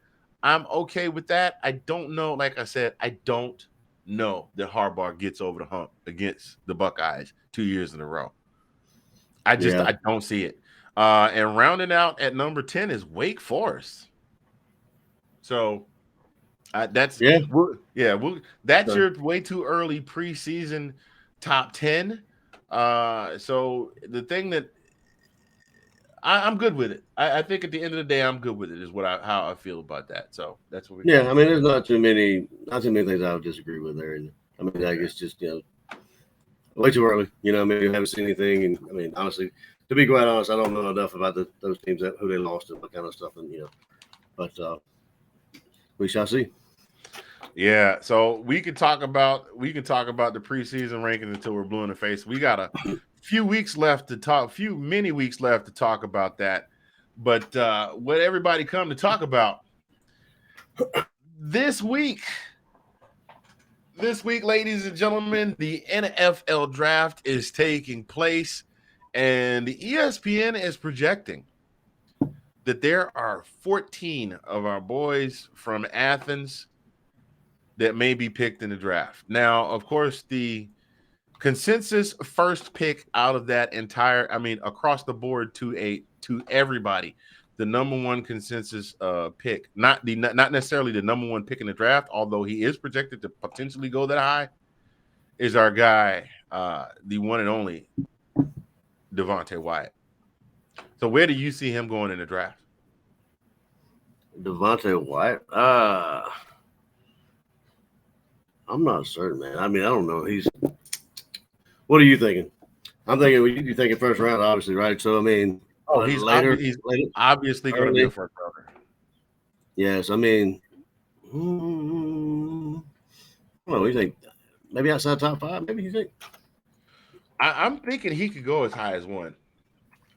S1: I'm okay with that. I don't know. Like I said, I don't know that Harbaugh gets over the hump against the Buckeyes 2 years in a row. I don't see it. And rounding out at number 10 is Wake Forest. So that's your way too early preseason top 10. So the thing that I'm good with it. I think at the end of the day, I'm good with it. Is how I feel about that. So that's what we.
S2: Yeah, I mean, there's not too many things I would disagree with there. And I mean, I guess just way too early. I mean, we haven't seen anything, and I mean, honestly, to be quite honest, I don't know enough about those teams who they lost and what kind of stuff, and but we shall see.
S1: Yeah, so we can talk about the preseason rankings until we're blue in the face. We got a few many weeks left to talk about that. But what everybody come to talk about this week, ladies and gentlemen, the NFL draft is taking place, and the ESPN is projecting that there are 14 of our boys from Athens that may be picked in the draft. Now, of course, the consensus first pick out of that across the board to everybody, the number one consensus pick, not necessarily the number one pick in the draft, although he is projected to potentially go that high, is our guy, the one and only Devontae Wyatt. So where do you see him going in the draft?
S2: Devontae Wyatt? I'm not certain, man. I mean, I don't know. What are you thinking? I'm thinking you're thinking first round, obviously, right? So I mean,
S1: he's
S2: later.
S1: He's obviously going to be a first rounder.
S2: Yes, I mean, what do you think? Maybe outside top 5? Maybe you think?
S1: I'm thinking he could go as high as 1.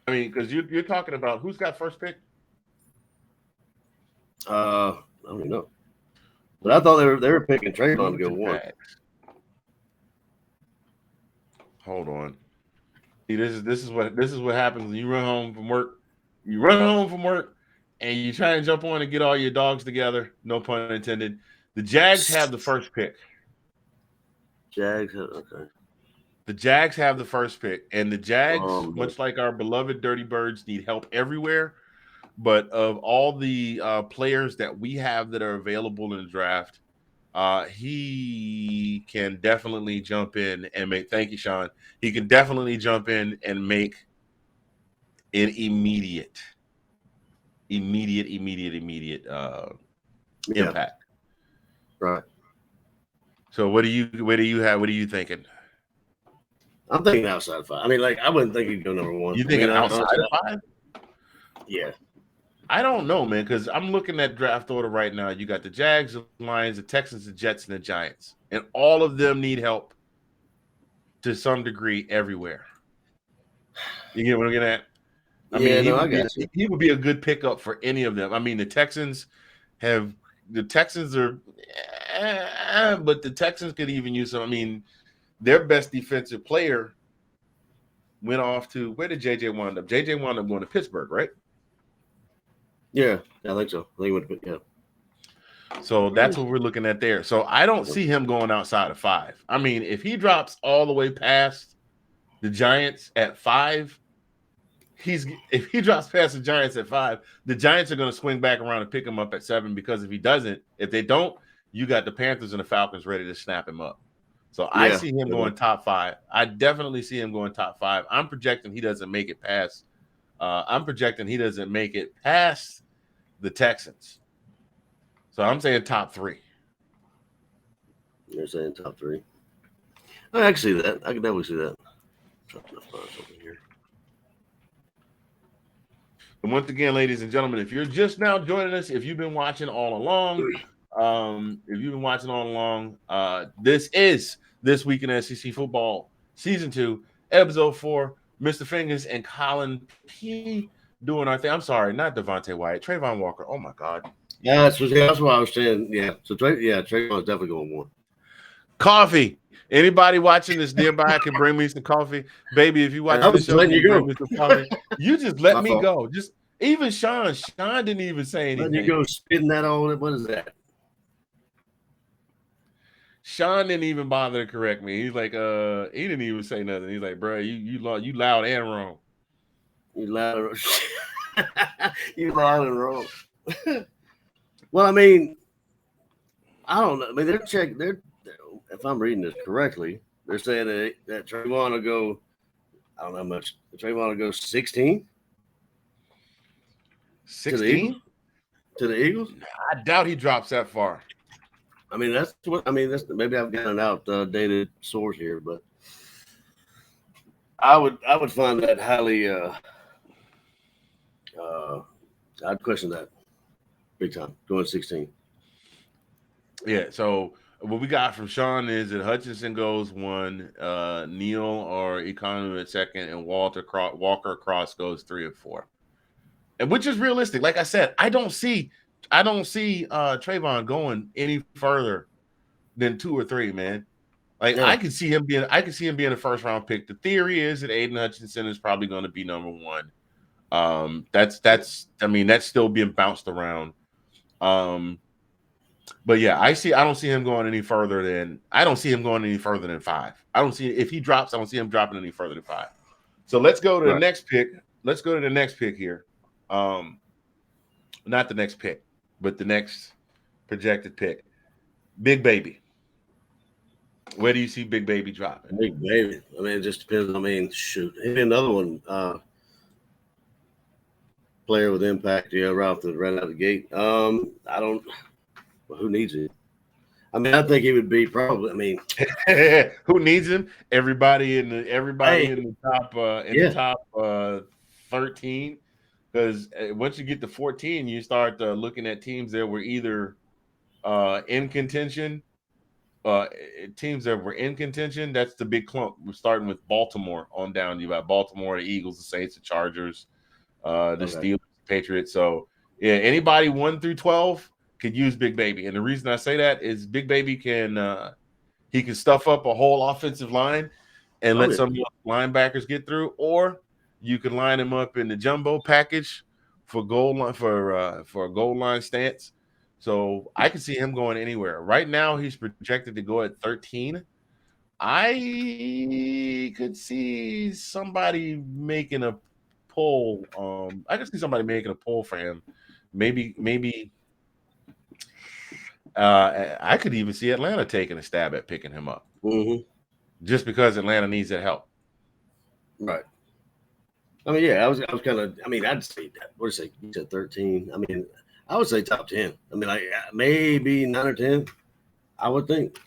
S1: I mean, because you're talking about who's got first pick?
S2: I don't even know. But I thought they were picking Trayvon to go 1.
S1: Hold on. See, this is what happens when you run home from work. You run home from work and you try and jump on and get all your dogs together. No pun intended. The Jags have the first pick.
S2: Okay.
S1: The Jags have the first pick, and the Jags, much like our beloved Dirty Birds, need help everywhere. But of all the players that we have that are available in the draft, he can definitely jump in and make. Thank you, Sean. He can definitely jump in and make an immediate impact.
S2: Right.
S1: So what do you thinking?
S2: I'm thinking outside 5. I mean, like, I wouldn't think he'd go number 1.
S1: You thinking outside of 5?
S2: Yeah.
S1: I don't know, man, because I'm looking at draft order right now. You got the Jags, the Lions, the Texans, the Jets, and the Giants. And all of them need help to some degree everywhere. You get what I'm getting at? He would be a good pickup for any of them. I mean, the Texans are, but the Texans could even use some. I mean, their best defensive player went off to, where did JJ wind up? JJ wound up going to Pittsburgh, right?
S2: Yeah, I think so. I think it would, yeah.
S1: So that's what we're looking at there. So I don't see him going outside of 5. I mean, if he drops all the way past the Giants at 5, if he drops past the Giants at 5, the Giants are going to swing back around and pick him up at 7, because if they don't, you got the Panthers and the Falcons ready to snap him up. So I see him going top 5. I definitely see him going top 5. I'm projecting he doesn't make it past the Texans. So I'm saying top 3.
S2: You're saying top 3. I can see that. I can definitely see that. Trying to find something here.
S1: And once again, ladies and gentlemen, if you're just now joining us, if you've been watching all along, this is This Week in SEC Football, Season 2, Episode 4. Mr. Fingaz and Collin P doing our thing. I'm sorry, not Devontae Wyatt, Trayvon Walker. Oh my God.
S2: Yeah, that's what I was saying. Yeah, so Trayvon's definitely going 1.
S1: Coffee. Anybody watching this nearby can bring me some coffee, baby. If you watch this show,
S2: letting you go.
S1: bring me some coffee. You just let
S2: My
S1: me
S2: fault.
S1: go. Just even Sean didn't even say anything.
S2: Letting you go spitting that on it. What is that?
S1: Sean didn't even bother to correct me. He's like, he didn't even say nothing. He's like, bro, you loud and wrong.
S2: You loud and you loud and wrong. Well, I mean, I don't know. I mean, they're if I'm reading this correctly, they're saying that Trayvon will go. I don't know how much. Trayvon will go 16.
S1: 16
S2: to the Eagles.
S1: I doubt he drops that far.
S2: I mean, that's maybe I've got an outdated source here, but I would find that highly. I'd question that big time. Going 16.
S1: Yeah. So what we got from Sean is that Hutchinson goes 1, Neal or Economy at 2nd, and Walker Cross goes 3 or 4, and which is realistic. Like I said, I don't see Trayvon going any further than 2 or 3, man. Like I can see him being a first round pick. The theory is that Aiden Hutchinson is probably going to be number 1. That's still being bounced around. But yeah, I don't see him going any further than 5. If he drops, I don't see him dropping any further than 5. So let's go to the next pick. Let's go to the next pick here. Not the next pick, but the next projected pick. Big Baby. Where do you see Big Baby dropping?
S2: Big Baby. I mean, it just depends. I mean, shoot, he'd be another one. Player with impact, right out the gate. I don't. Well, who needs it? I mean, I think he would be probably. I mean,
S1: who needs him? Everybody in the top 13. Because once you get to 14, you start looking at teams that were either in contention. Teams that were in contention. That's the big clump. We're starting with Baltimore on down. You got Baltimore, the Eagles, the Saints, the Chargers, the Steelers, the Patriots. So yeah, anybody 1 through 12 could use Big Baby. And the reason I say that is Big Baby can stuff up a whole offensive line and let some linebackers get through, or you can line him up in the jumbo package for goal line for a goal line stance. So I can see him going anywhere. Right now, he's projected to go at 13. I could see somebody making a pull. I could see somebody making a pull for him. Maybe. I could even see Atlanta taking a stab at picking him up, just because Atlanta needs that help.
S2: Right. I mean, yeah, I was kind of. I mean, I'd say that. What do you say? You said 13. I mean, I would say top 10. I mean, like maybe 9 or 10. I would think.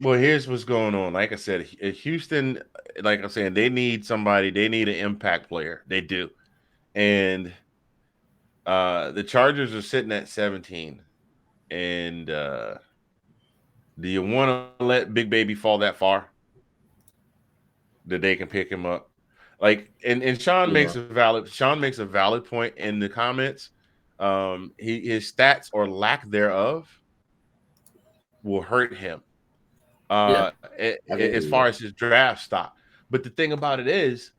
S1: Well, here's what's going on. Like I said, Houston, like I'm saying, they need somebody. They need an impact player. They do, and the Chargers are sitting at 17. And do you want to let Big Baby fall that far that they can pick him up? Like, and Sean makes a valid point in the comments. His stats or lack thereof will hurt him as far as his draft stock. But the thing about it is,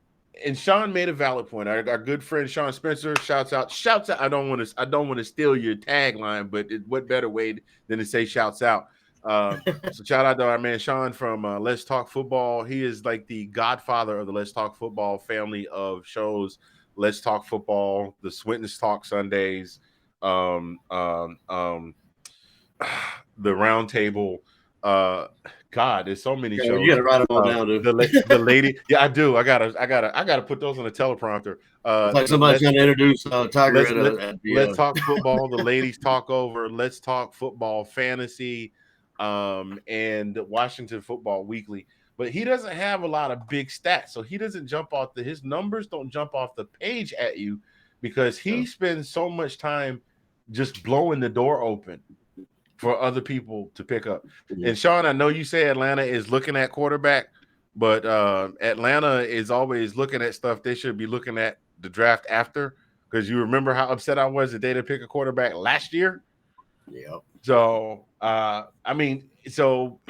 S1: and Sean made a valid point. Our good friend Sean Spencer shouts out. I don't want to steal your tagline, but what better way than to say shouts out? So shout out to our man Sean from Let's Talk Football. He is like the godfather of the Let's Talk Football family of shows. Let's Talk Football, the Swinton's Talk Sundays, the Round Table, God, there's so many
S2: Yeah,
S1: shows.
S2: you got to write them all down, dude.
S1: The lady, yeah, I do. I gotta put those on the teleprompter.
S2: It's like somebody trying to introduce Tiger
S1: let's talk football. The ladies talk over. Let's talk football fantasy, and Washington Football Weekly. But he doesn't have a lot of big stats, so he doesn't jump off his numbers don't jump off the page at you because he spends so much time just blowing the door open for other people to pick up. And Sean, I know you say Atlanta is looking at quarterback, but Atlanta is always looking at stuff they should be looking at the draft after, because you remember how upset I was that they didn't pick a quarterback last year.
S2: Yep.
S1: So so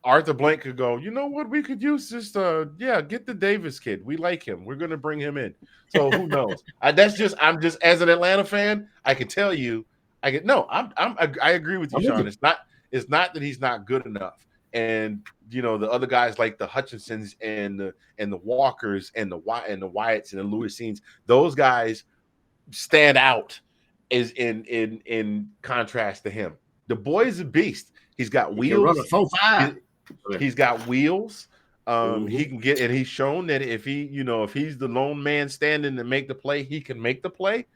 S1: Arthur Blank could go, you know what, we could use this get the Davis kid. We like him. We're gonna bring him in. So who knows? I'm just as an Atlanta fan, I can tell you, I agree with you, Sean. It's not that he's not good enough. And the other guys like the Hutchinsons and the Walkers and the Wyatts and the Lewisines, those guys stand out is in contrast to him. The boy's a beast. He's got wheels. He's got wheels. He can get, and he's shown that if he's the lone man standing to make the play, he can make the play.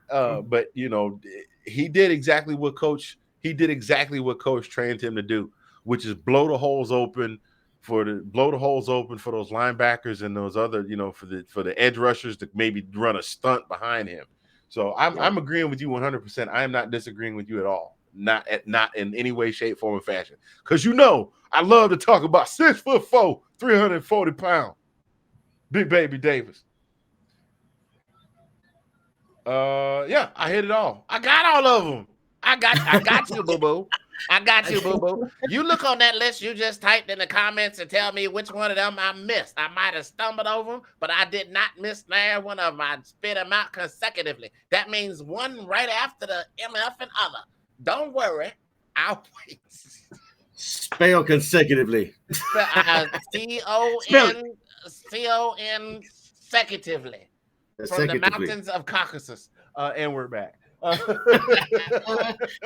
S1: But he did exactly what coach trained him to do, which is blow the holes open for those linebackers and those other, for the edge rushers to maybe run a stunt behind him. So I'm agreeing with you 100%. I am not disagreeing with you at all. Not in any way, shape, form, or fashion. Because I love to talk about 6'4", 340 pounds, Big Baby Davis. I hit it all. I got all of them. I got you, boo-boo. I got you, boo-boo. You look on that list you just typed in the comments and tell me which one of them I missed. I might have stumbled over them, but I did not miss neither one of them. I spit them out consecutively. That means one right after the MF and other. Don't worry. I'll wait.
S2: Spell consecutively.
S1: C-O-N consecutively. From the mountains of Caucasus. And we're back.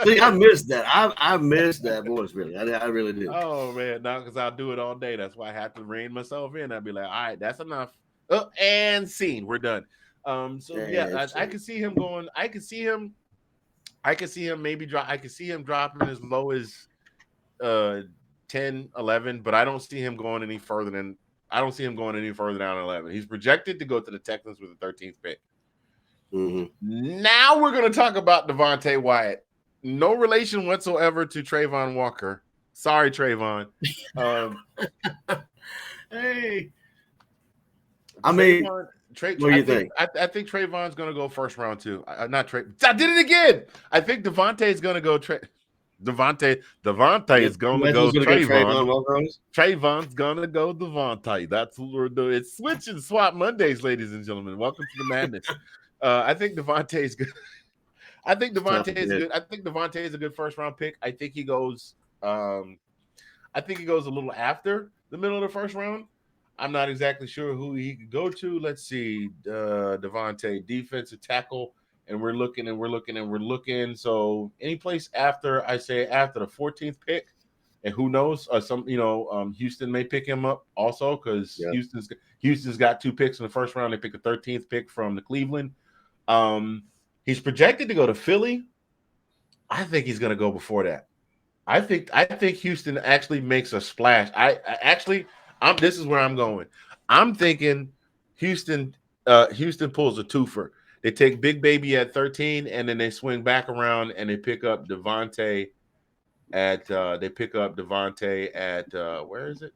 S2: See, I missed that. I missed that voice, really. I really did.
S1: Oh, man. No, because I'll do it all day. That's why I have to rein myself in. I'll be like, all right, that's enough. And scene. We're done. I can see him going. I can see him maybe drop. I can see him dropping as low as 10, 11, but I don't see him going any further than down 11. He's projected to go to the Texans with the 13th pick. Now we're going to talk about Devontae Wyatt. No relation whatsoever to Trayvon Walker. Sorry, Trayvon.
S2: Hey. I mean, what do you think?
S1: I think Trayvon's going to go first round too. Not Trey. I did it again. I think Devontae's going to go Devontae is going to go Trayvon. Trayvon's going to go Devontae. That's what we're doing. It's switch and swap Mondays, ladies and gentlemen. Welcome to the madness. I think Devontae's good. I think Devontae is good. I think Devontae is a good first round pick. I think he goes. A little after the middle of the first round. I'm not exactly sure who he could go to. Let's see, Devontae, defensive tackle, and we're looking. So any place after the 14th pick, and who knows? Houston may pick him up also because Houston's got 2 picks in the first round. They picked the 13th pick from the Cleveland. He's projected to go to Philly. I think he's going to go before that. I think Houston actually makes a splash. This is where I'm going. I'm thinking Houston pulls a twofer. They take Big Baby at 13, and then they swing back around and they pick up Devontae at where is it?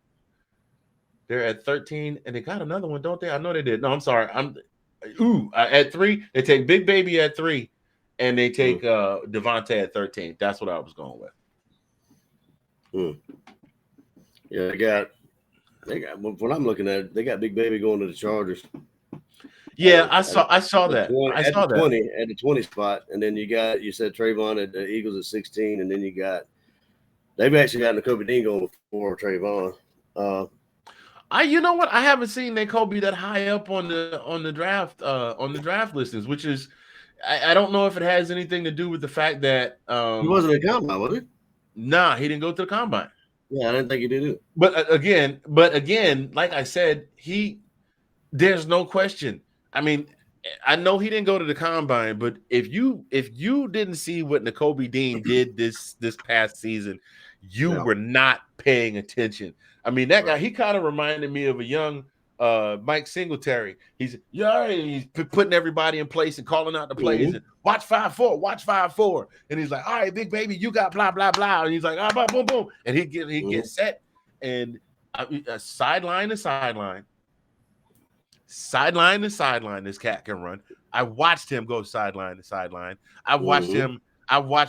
S1: They're at 13, and they got another one, don't they? I know they did. No, I'm sorry. At 3, they take Big Baby at 3, and they take Devontae at 13. That's what I was going with.
S2: Yeah, they got what I'm looking at. They got Big Baby going to the Chargers.
S1: Yeah, I saw that.
S2: At the 20 spot, and then you said Trayvon at the Eagles at 16, and then they've actually got Nakobe Dean going before Trayvon.
S1: You know what? I haven't seen Nakobe that high up on the draft listings, which is I don't know if it has anything to do with the fact that
S2: he wasn't a combine, was he?
S1: Nah, he didn't go to the combine.
S2: Yeah, I didn't think he did it.
S1: But again, like I said, there's no question. I mean, I know he didn't go to the combine, but if you didn't see what Nakobe Dean did this past season, you were not paying attention. I mean, that guy, he kind of reminded me of a young Mike Singletary. He's putting everybody in place and calling out the plays and watch 5-4, watch 5-4. And he's like, all right, big baby, you got blah, blah, blah. And he's like, ah, boom, boom. And he get set and sideline to sideline. Sideline to sideline, this cat can run. I watched him go sideline to sideline. I watched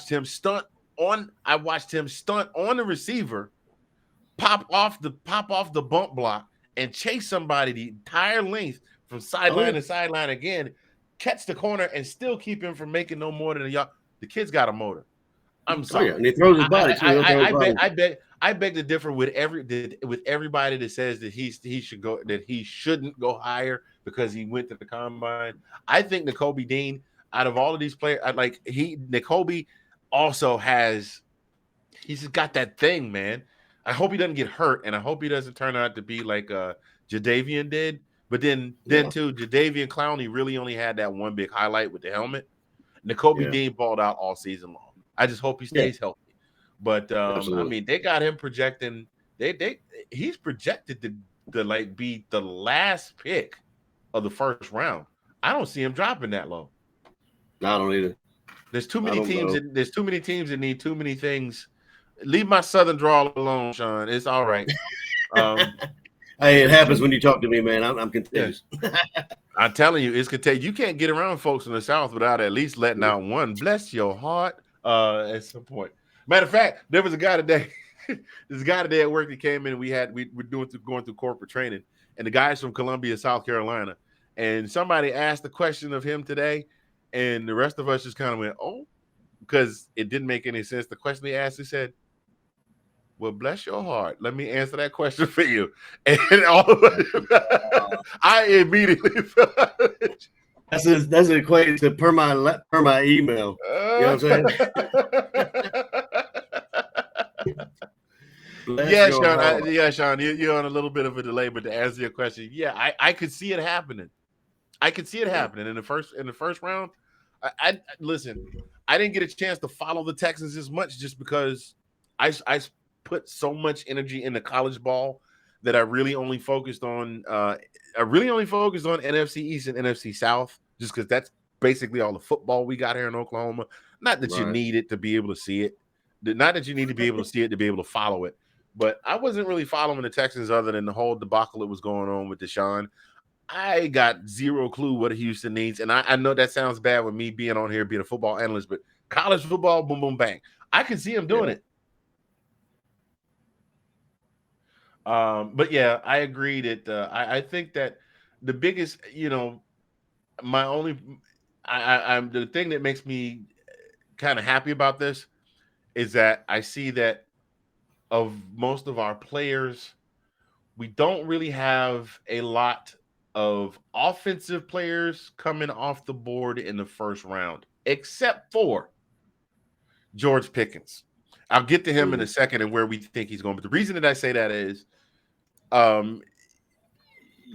S1: him stunt on the receiver, pop off the bump block, and chase somebody the entire length from sideline to sideline again, catch the corner, and still keep him from making no more than a yard. The kid's got a motor. I'm sorry.
S2: And he throws his body too.
S1: I beg to differ with everybody that says that he shouldn't go higher because he went to the combine. I think Nakobe Dean, out of all of these players, Nakobe also he's got that thing, man. I hope he doesn't get hurt, and I hope he doesn't turn out to be like Jadeveon did. But then too, Jadeveon Clowney really only had that one big highlight with the helmet. Nakobe Dean balled out all season long. I just hope he stays healthy. But I mean, they got him projecting. He's projected to like be the last pick of the first round. I don't see him dropping that low.
S2: I don't either.
S1: There's too many teams. There's too many teams that need too many things. Leave my Southern drawl alone, Sean. It's all right.
S2: Hey, it happens when you talk to me, man. I'm contagious.
S1: I'm telling you, it's contagious. You can't get around folks in the South without at least letting out one. Bless your heart. At some point. Matter of fact, there was a guy today. This guy today at work that came in. And we're going through corporate training, and the guy's from Columbia, South Carolina. And somebody asked the question of him today, and the rest of us just kind of went, "Oh," because it didn't make any sense. The question he asked, he said, "Well, bless your heart. Let me answer that question for you." And all of us, I immediately felt it.
S2: That's equated to per my email. You know what I'm saying?
S1: Sean. You're on a little bit of a delay, but to answer your question, I could see it happening. I could see it happening in the first round. I listen. I didn't get a chance to follow the Texans as much just because I put so much energy into college ball that I really only focused on NFC East and NFC South, just because that's basically all the football we got here in Oklahoma. Not that you need it to be able to see it. Not that you need to be able to see it to be able to follow it. But I wasn't really following the Texans other than the whole debacle that was going on with Deshaun. I got zero clue what Houston needs. And I know that sounds bad with me being on here, being a football analyst, but college football, boom, boom, bang. I can see him doing it. But yeah, I agree that I think that the biggest, I'm the thing that makes me kind of happy about this is that I see that of most of our players, we don't really have a lot of offensive players coming off the board in the first round, except for George Pickens. I'll get to him in a second and where we think he's going. But the reason that I say that is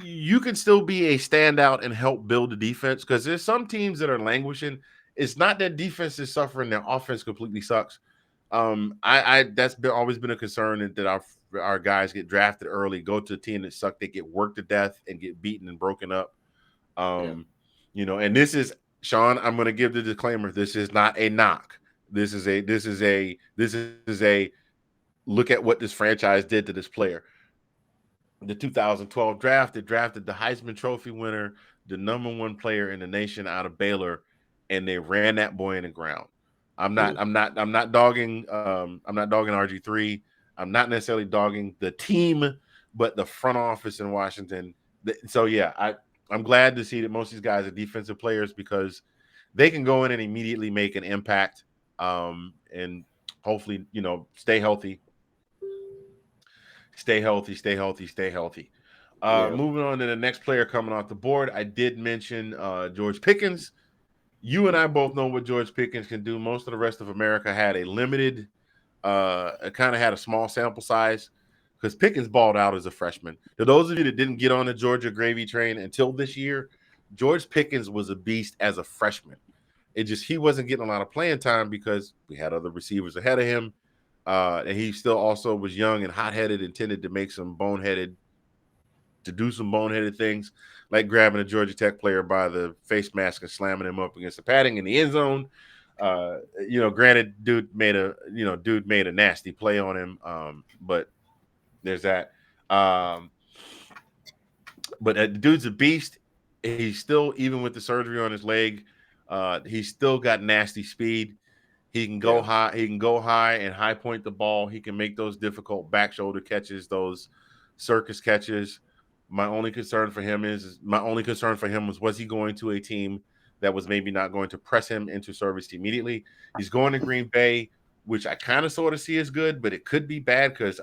S1: you can still be a standout and help build the defense, because there's some teams that are languishing. It's not that defense is suffering, their offense completely sucks. That's always been a concern that our guys get drafted early, go to a team that suck, they get worked to death and get beaten and broken up. And this is, Sean, I'm going to give the disclaimer. This is not a knock. This is a look at what this franchise did to this player. The 2012 draft, they drafted the Heisman Trophy winner, the #1 player in the nation out of Baylor, and they ran that boy in the ground. I'm not dogging RG3. I'm not necessarily dogging the team, but the front office in Washington. So yeah, I'm glad to see that most of these guys are defensive players, because they can go in and immediately make an impact, and hopefully, stay healthy. Stay healthy. Moving on to the next player coming off the board. I did mention George Pickens. You and I both know what George Pickens can do. Most of the rest of America had a limited it kind of had a small sample size because Pickens balled out as a freshman. To those of you that didn't get on the Georgia gravy train until this year, George Pickens was a beast as a freshman. It just he wasn't getting a lot of playing time because we had other receivers ahead of him, and he still also was young and hot-headed and tended to do some boneheaded things, like grabbing a Georgia Tech player by the face mask and slamming him up against the padding in the end zone. Granted, dude made a nasty play on him, but there's that. But the dude's a beast. He's still, even with the surgery on his leg, he's still got nasty speed. He can go high. He can go high and high point the ball. He can make those difficult back shoulder catches, those circus catches. My only concern for him was he going to a team that was maybe not going to press him into service immediately. He's going to Green Bay, which I kind of sort of see as good, but it could be bad because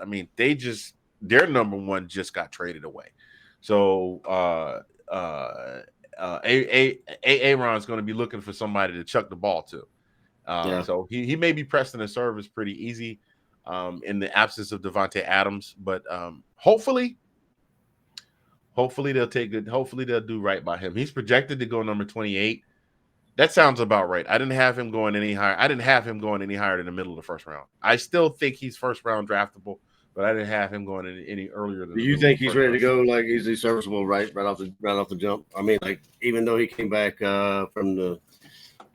S1: their number one just got traded away. So Aaron's going to be looking for somebody to chuck the ball to. So he may be pressed in the service pretty easy in the absence of Devontae Adams, but hopefully they'll do right by him. He's projected to go number 28. That sounds about right. I didn't have him going any higher. I didn't have him going any higher than the middle of the first round. I still think he's first round draftable, but I didn't have him going any earlier than.
S2: Do you think he's ready to go? Like, is he serviceable right off the jump? I mean, like, even though he came back from the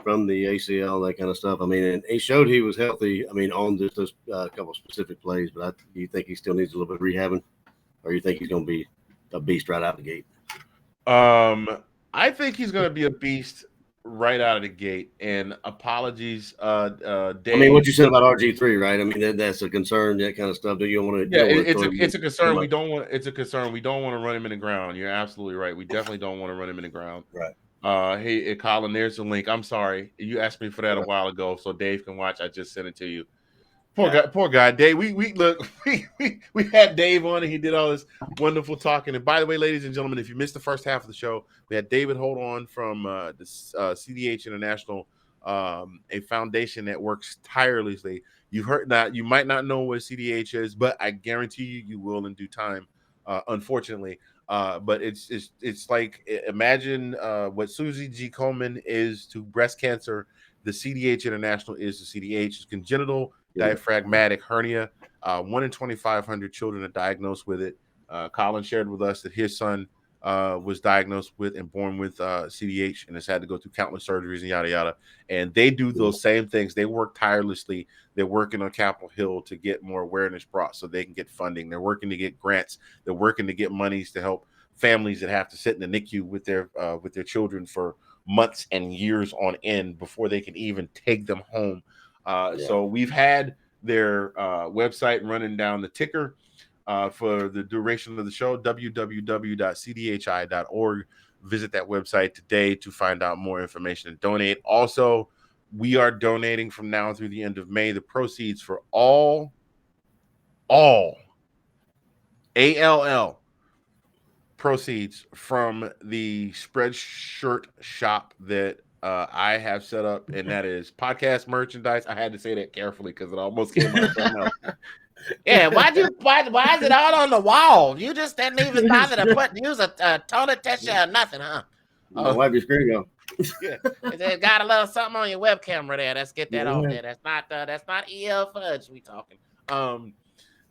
S2: ACL, that kind of stuff. I mean, and he showed he was healthy. I mean, on just those couple specific plays. But you think he still needs a little bit of rehabbing, or you think he's going to be a beast right out the gate?
S1: I think he's going to be a beast right out of the gate. And apologies, Dave.
S2: I mean, what you said about RG3, right? I mean, that's a concern, that kind of stuff. Do you want to?
S1: Yeah, it's a concern. We don't want. It's a concern. We don't want to run him in the ground. You're absolutely right. We definitely don't want to run him in the ground.
S2: Right.
S1: Hey, Collin, there's the link. I'm sorry. You asked me for that a while ago, so Dave can watch. I just sent it to you. Poor guy, Dave. We had Dave on and he did all this wonderful talking. And by the way, ladies and gentlemen, if you missed the first half of the show, we had David Holt on from the CDH International, a foundation that works tirelessly. You might not know what CDH is, but I guarantee you will in due time. Unfortunately. But it's like, imagine what Susie G. Komen is to breast cancer. The CDH International is the CDH. It's congenital diaphragmatic hernia. 1 in 2,500 children are diagnosed with it. Collin shared with us that his son was diagnosed with and born with CDH and has had to go through countless surgeries and yada yada. And they do those same things. They work tirelessly. They're working on Capitol Hill to get more awareness brought so they can get funding. They're working to get grants. They're working to get monies to help families that have to sit in the NICU with their children for months and years on end before they can even take them home. So we've had their website running down the ticker for the duration of the show, www.cdhi.org. Visit that website today to find out more information and donate. Also, we are donating from now through the end of May. The proceeds for all ALL proceeds from the Spreadshirt shop that I have set up, and that is podcast merchandise. I had to say that carefully because it almost came out of something else. Yeah, why is it all on the wall? You just didn't even bother to use a toner tester or nothing, huh?
S2: Wipe your screen go.
S1: Yeah, it got a little something on your web camera there. Let's get that off there. That's not EL fudge we talking. Our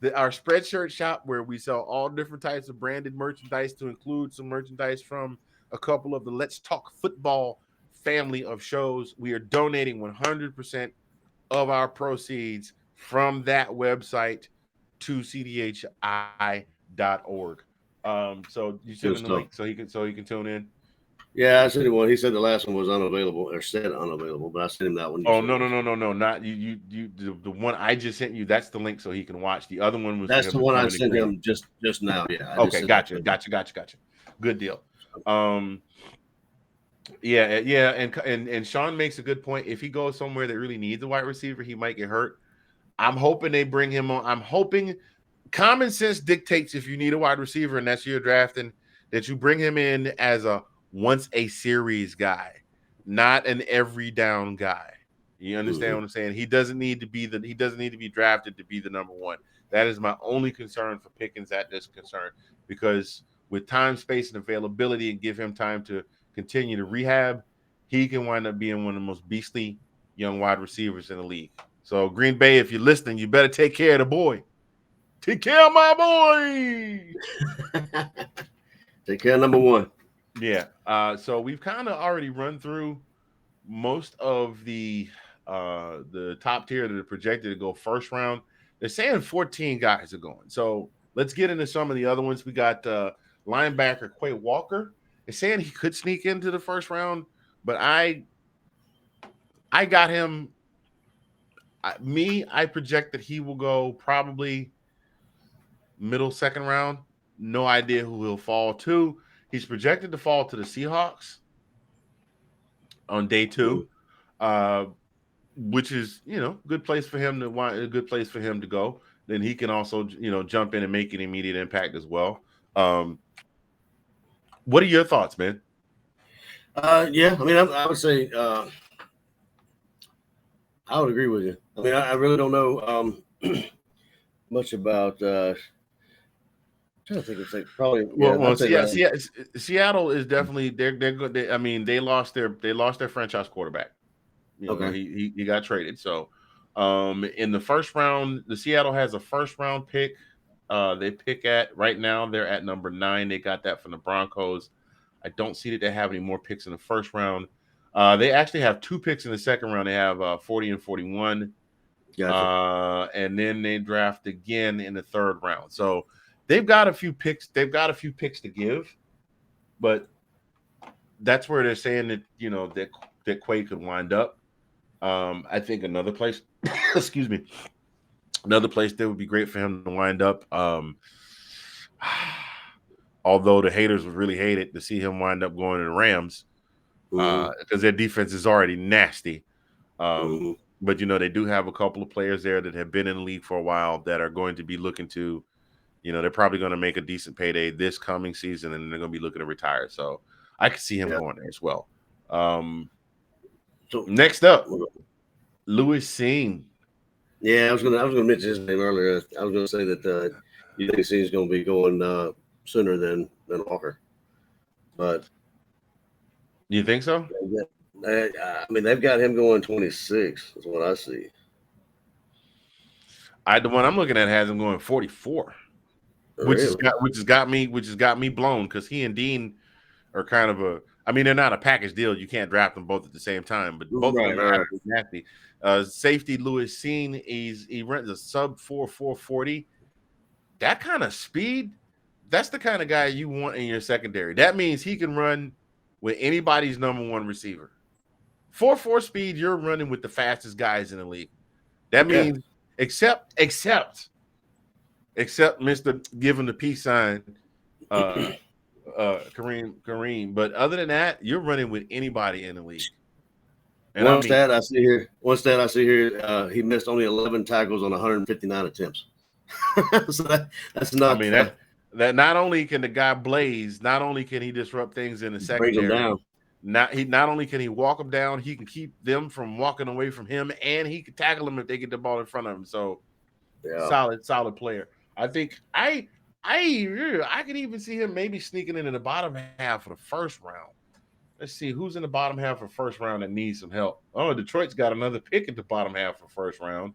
S1: Spreadshirt shop, where we sell all different types of branded merchandise, to include some merchandise from a couple of the Let's Talk Football family of shows. We are donating 100% of our proceeds from that website to cdhi.org. So you send him the link so he can tune in.
S2: Yeah, I sent him one. He said the last one was unavailable, or said unavailable, but I sent him that one.
S1: Oh, no, not you. The one I just sent you, that's the link so he can watch. The other one was
S2: that's the one I sent him just now. Yeah.
S1: Okay, gotcha. Good deal. Yeah, and Sean makes a good point. If he goes somewhere that really needs a wide receiver, he might get hurt. I'm hoping they bring him on. I'm hoping common sense dictates, if you need a wide receiver and that's your drafting, that you bring him in as a once a series guy, not an every down guy. You understand what I'm saying? He doesn't need to be drafted to be the number one. That is my only concern for Pickens at this concern, because with time, space, and availability, and give him time to continue to rehab, he can wind up being one of the most beastly young wide receivers in the league. So Green Bay, if you're listening, you better take care of the boy. Take care of my boy.
S2: Take care of number one.
S1: Yeah. So we've kind of already run through most of the top tier that are projected to go first round. They're saying 14 guys are going. So let's get into some of the other ones. We got linebacker Quay Walker. They're saying he could sneak into the first round, but I got him. I project that he will go probably middle second round. No idea who he'll fall to. He's projected to fall to the Seahawks on day 2, which is, good place for him a good place for him to go. Then he can also, jump in and make an immediate impact as well. What are your thoughts, man?
S2: Yeah, I mean, I would say I would agree with you. I mean, I really don't know much about. I'm trying to think, it's like probably.
S1: Seattle is definitely they're good. They lost their franchise quarterback. He got traded. So, in the first round, the Seattle has a first round pick. They pick at right now. They're at number 9. They got that from the Broncos. I don't see that they have any more picks in the first round. They actually have 2 picks in the second round. They have 40 and 41. Gotcha. And then they draft again in the third round. So they've got a few picks. They've got a few picks to give, but that's where they're saying that that Quay could wind up. I think another place, excuse me, another place that would be great for him to wind up. Although the haters would really hate it to see him wind up going to the Rams, because their defense is already nasty. But they do have a couple of players there that have been in the league for a while that are going to be looking to, they're probably going to make a decent payday this coming season, and they're going to be looking to retire. So I could see him going there as well. So next up, Louis Singh.
S2: Yeah, I was gonna mention his name earlier. I was gonna say that you think Singh's going to be going sooner than Walker, but
S1: you think so?
S2: I mean, they've got him going 26. Is what I see.
S1: The one I'm looking at has him going 44, which has got me blown, because he and Dean are kind of they're not a package deal. You can't draft them both at the same time, but both of them are nasty. Safety Louis Singh, he runs a sub 4.40. That kind of speed, that's the kind of guy you want in your secondary. That means he can run with anybody's number one receiver. 4.4 speed, you're running with the fastest guys in the league. That means except Mr. giving the peace sign, Kareem. But other than that, you're running with anybody in the league. And
S2: one stat I see here, he missed only 11 tackles on 159 attempts. So that's not.
S1: That not only can the guy blaze, not only can he disrupt things in the secondary, not only can he walk them down, he can keep them from walking away from him, and he can tackle them if they get the ball in front of him. So solid player. I think I could even see him maybe sneaking into the bottom half of the first round. Let's see who's in the bottom half of the first round that needs some help. Oh, Detroit's got another pick at the bottom half of the first round.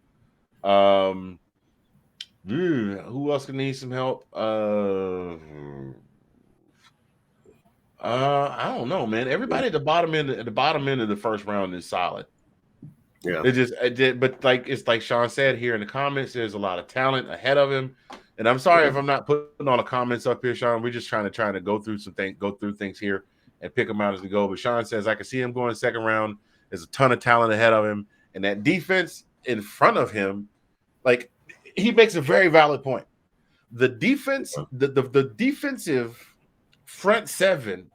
S1: Who else can need some help? I don't know, man. Everybody at the bottom end of the first round is solid. Yeah. But it's like Sean said here in the comments, there's a lot of talent ahead of him. And I'm sorry if I'm not putting all the comments up here, Sean. We're just trying to go through things here and pick them out as we go. But Sean says I can see him going second round. There's a ton of talent ahead of him, and that defense in front of him, like, he makes a very valid point. The defense, the defensive front seven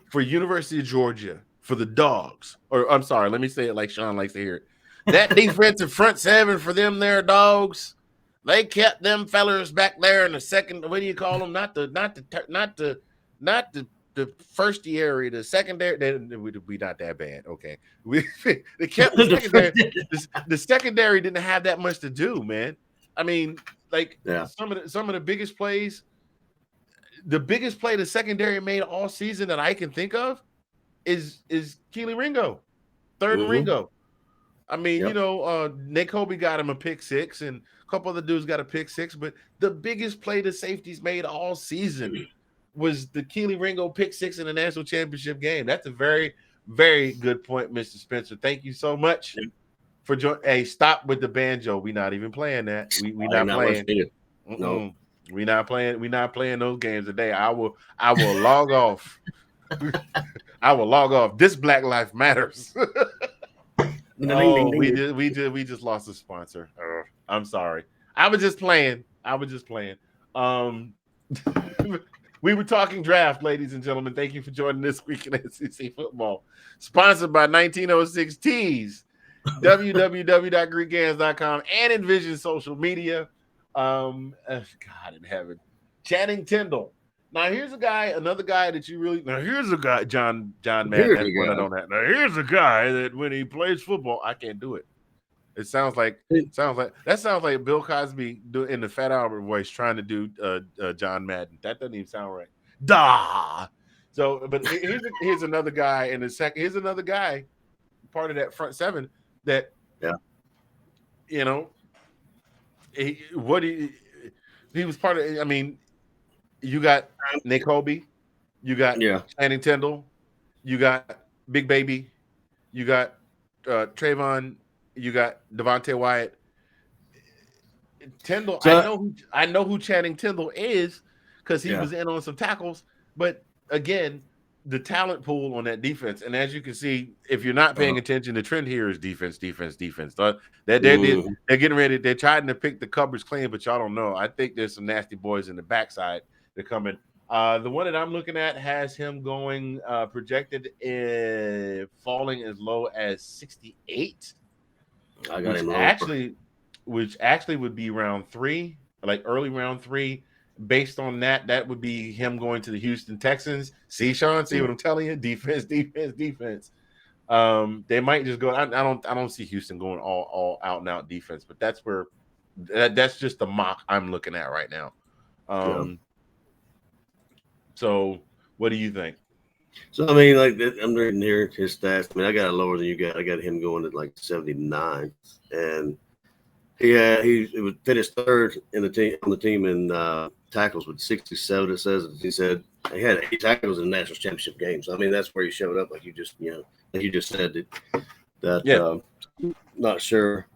S1: for University of Georgia, for the Dogs, or I'm sorry, let me say it like Sean likes to hear it. That defensive front seven for them there Dogs, they kept them fellers back there in the second. What do you call them? Not the the firstiary, the secondary, we not that bad. Okay, they kept the secondary. The secondary didn't have that much to do, man. I mean, like some of the biggest plays, the biggest play the secondary made all season that I can think of is Keely Ringo, third and Ringo. I mean, Nick Kobe got him a pick six, and a couple other dudes got a pick six. But the biggest play the safeties made all season was the Keely Ringo pick six in the national championship game. That's a very, very good point, Mr. Spencer. Thank you so much for joining. Hey, stop with the banjo. We're not even playing that. We not playing. No, we're not playing. We're not playing those games today. I will log off. I will log off. This Black Life Matters. Oh, we just lost a sponsor. I'm sorry. I was just playing. We were talking draft, ladies and gentlemen. Thank you for joining this week in SEC football. Sponsored by 1906 Tees, www.greekhands.com, and Envision Social Media. God in heaven. Channing Tindall. Now here's another guy that you really. Now here's a guy, John Madden. Now here's a guy that when he plays football, I can't do it. It sounds like Bill Cosby in the Fat Albert voice trying to do John Madden. That doesn't even sound right. Da. So, but here's another guy in the second. Here's another guy, part of that front seven that, he was part of. I mean. You got Nick Kobe, you got Channing Tindall, you got Big Baby, you got Trayvon, you got Devontae Wyatt. Tindall, so, I know who Channing Tindall is because he was in on some tackles. But again, the talent pool on that defense, and as you can see, if you're not paying attention, the trend here is defense. They're getting ready. They're trying to pick the cupboards clean, but y'all don't know. I think there's some nasty boys in the backside. They're coming. The one that I'm looking at has him going projected falling as low as 68.
S2: I got him
S1: which actually would be round 3, like early round 3. Based on that would be him going to the Houston Texans. See, Sean, see what I'm telling you? Defense. They might just go. I don't see Houston going all out and out defense, but that's where that's just the mock I'm looking at right now. So, what do you think?
S2: So, I mean, like I'm reading here his stats. I mean, I got it lower than you got. I got him going at like 79, and he was finished third in the team in tackles with 67. It says he said he had 8 tackles in the national championship game. So, I mean, that's where he showed up, like you just said that. Not sure.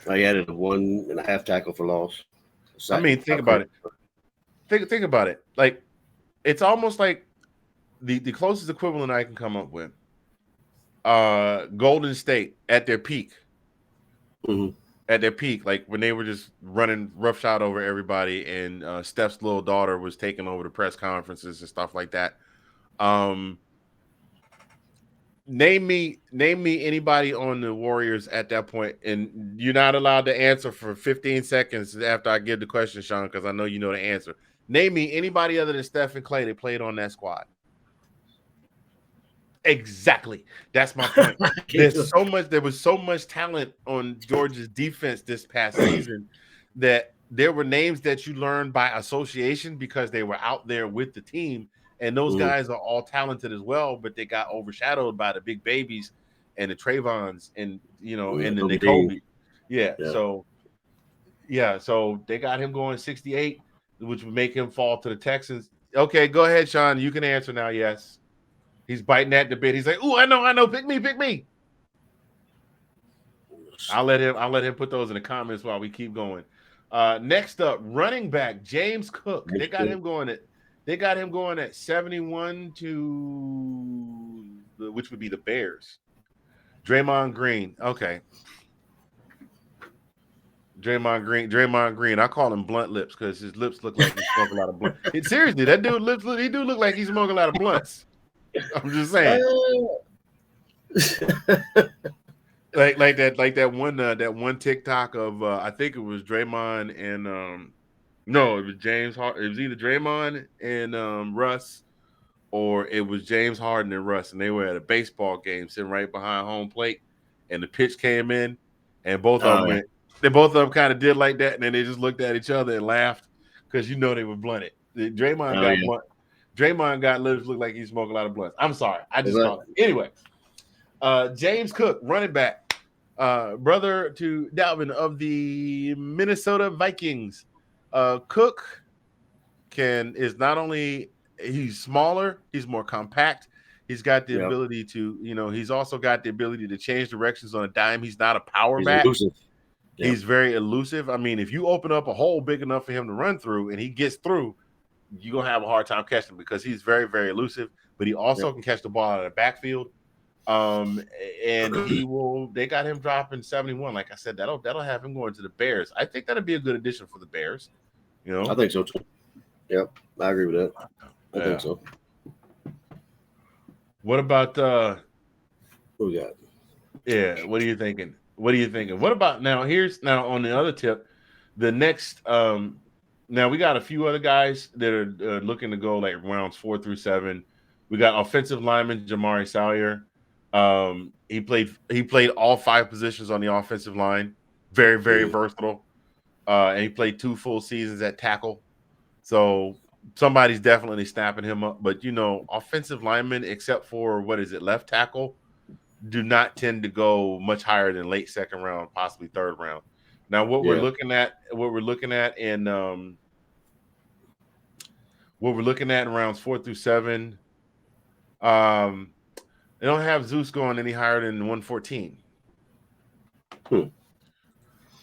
S2: I added a 1.5 tackle for loss.
S1: I mean, think about it. Think about it. Like. It's almost like the closest equivalent I can come up with. Golden State at their peak. At their peak, like when they were just running roughshod over everybody, and Steph's little daughter was taking over the press conferences and stuff like that. Name me anybody on the Warriors at that point, and you're not allowed to answer for 15 seconds after I give the question, Sean, because I know you know the answer. Name me anybody other than Steph and Clay that played on that squad. Exactly. That's my point. There was so much talent on Georgia's defense this past season that there were names that you learned by association because they were out there with the team. And those guys are all talented as well, but they got overshadowed by the big babies and the Trayvons and, and the Nick Kobe. So they got him going 68. Which would make him fall to the Texans. Okay, go ahead, Sean. You can answer now. Yes, he's biting at the bit. He's like, "Ooh, I know. Pick me." I'll let him put those in the comments while we keep going. Next up, running back James Cook. They got him going at 71 to which would be the Bears. Draymond Green. Okay. Draymond Green. I call him blunt lips because his lips look like he smoked a lot of blunts. Seriously, that dude look like he's smoking a lot of blunts. I'm just saying. like that one TikTok of I think it was Draymond and no, it was James Hart. It was either Draymond and Russ or it was James Harden and Russ, and they were at a baseball game sitting right behind home plate, and the pitch came in, and both of them went. They both of them kind of did like that, and then they just looked at each other and laughed because they were blunted. Draymond got blunt. Draymond got literally looked like he smoked a lot of blunts. I'm sorry, I just thought that. Anyway, James Cook, running back, brother to Dalvin of the Minnesota Vikings. Cook is not only he's smaller, he's more compact. He's got the ability to, he's also got the ability to change directions on a dime. He's not a power back.
S2: Elusive.
S1: He's very elusive. I mean, if you open up a hole big enough for him to run through and he gets through, you're going to have a hard time catching him because he's very, very elusive, but he also can catch the ball out of the backfield. And they got him dropping 71. Like I said, that'll have him going to the Bears. I think that'd be a good addition for the Bears.
S2: I think so too. Yep, I agree with that. I think so.
S1: What about
S2: what we got?
S1: Yeah, what are you thinking? What about now? Now on the other tip, the next now we got a few other guys that are looking to go like rounds 4 through 7. We got offensive lineman Jamari Salyer. He played all 5 positions on the offensive line. Very, very versatile. And he played 2 full seasons at tackle. So somebody's definitely snapping him up. But offensive linemen, except for left tackle, do not tend to go much higher than late second round, possibly third round. Now, what we're looking at in rounds 4 through 7, they don't have Zeus going any higher than 114,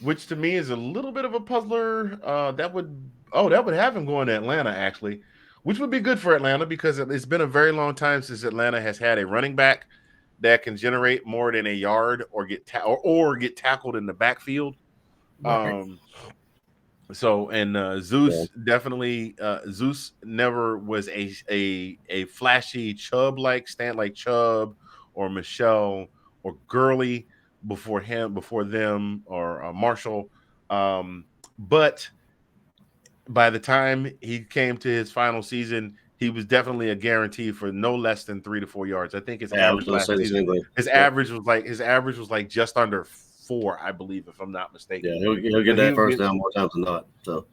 S1: which to me is a little bit of a puzzler. That would have him going to Atlanta actually, which would be good for Atlanta because it's been a very long time since Atlanta has had a running back that can generate more than a yard or get tackled in the backfield.
S2: Right.
S1: Zeus definitely Zeus never was a flashy Chubb like Chubb or Michelle or Gurley before them or Marshall. But by the time he came to his final season, he was definitely a guarantee for no less than 3 to 4 yards. I think his average last season, his average was like just under 4, I believe, if I'm not mistaken.
S2: Yeah, he'll get that first down more times than not. So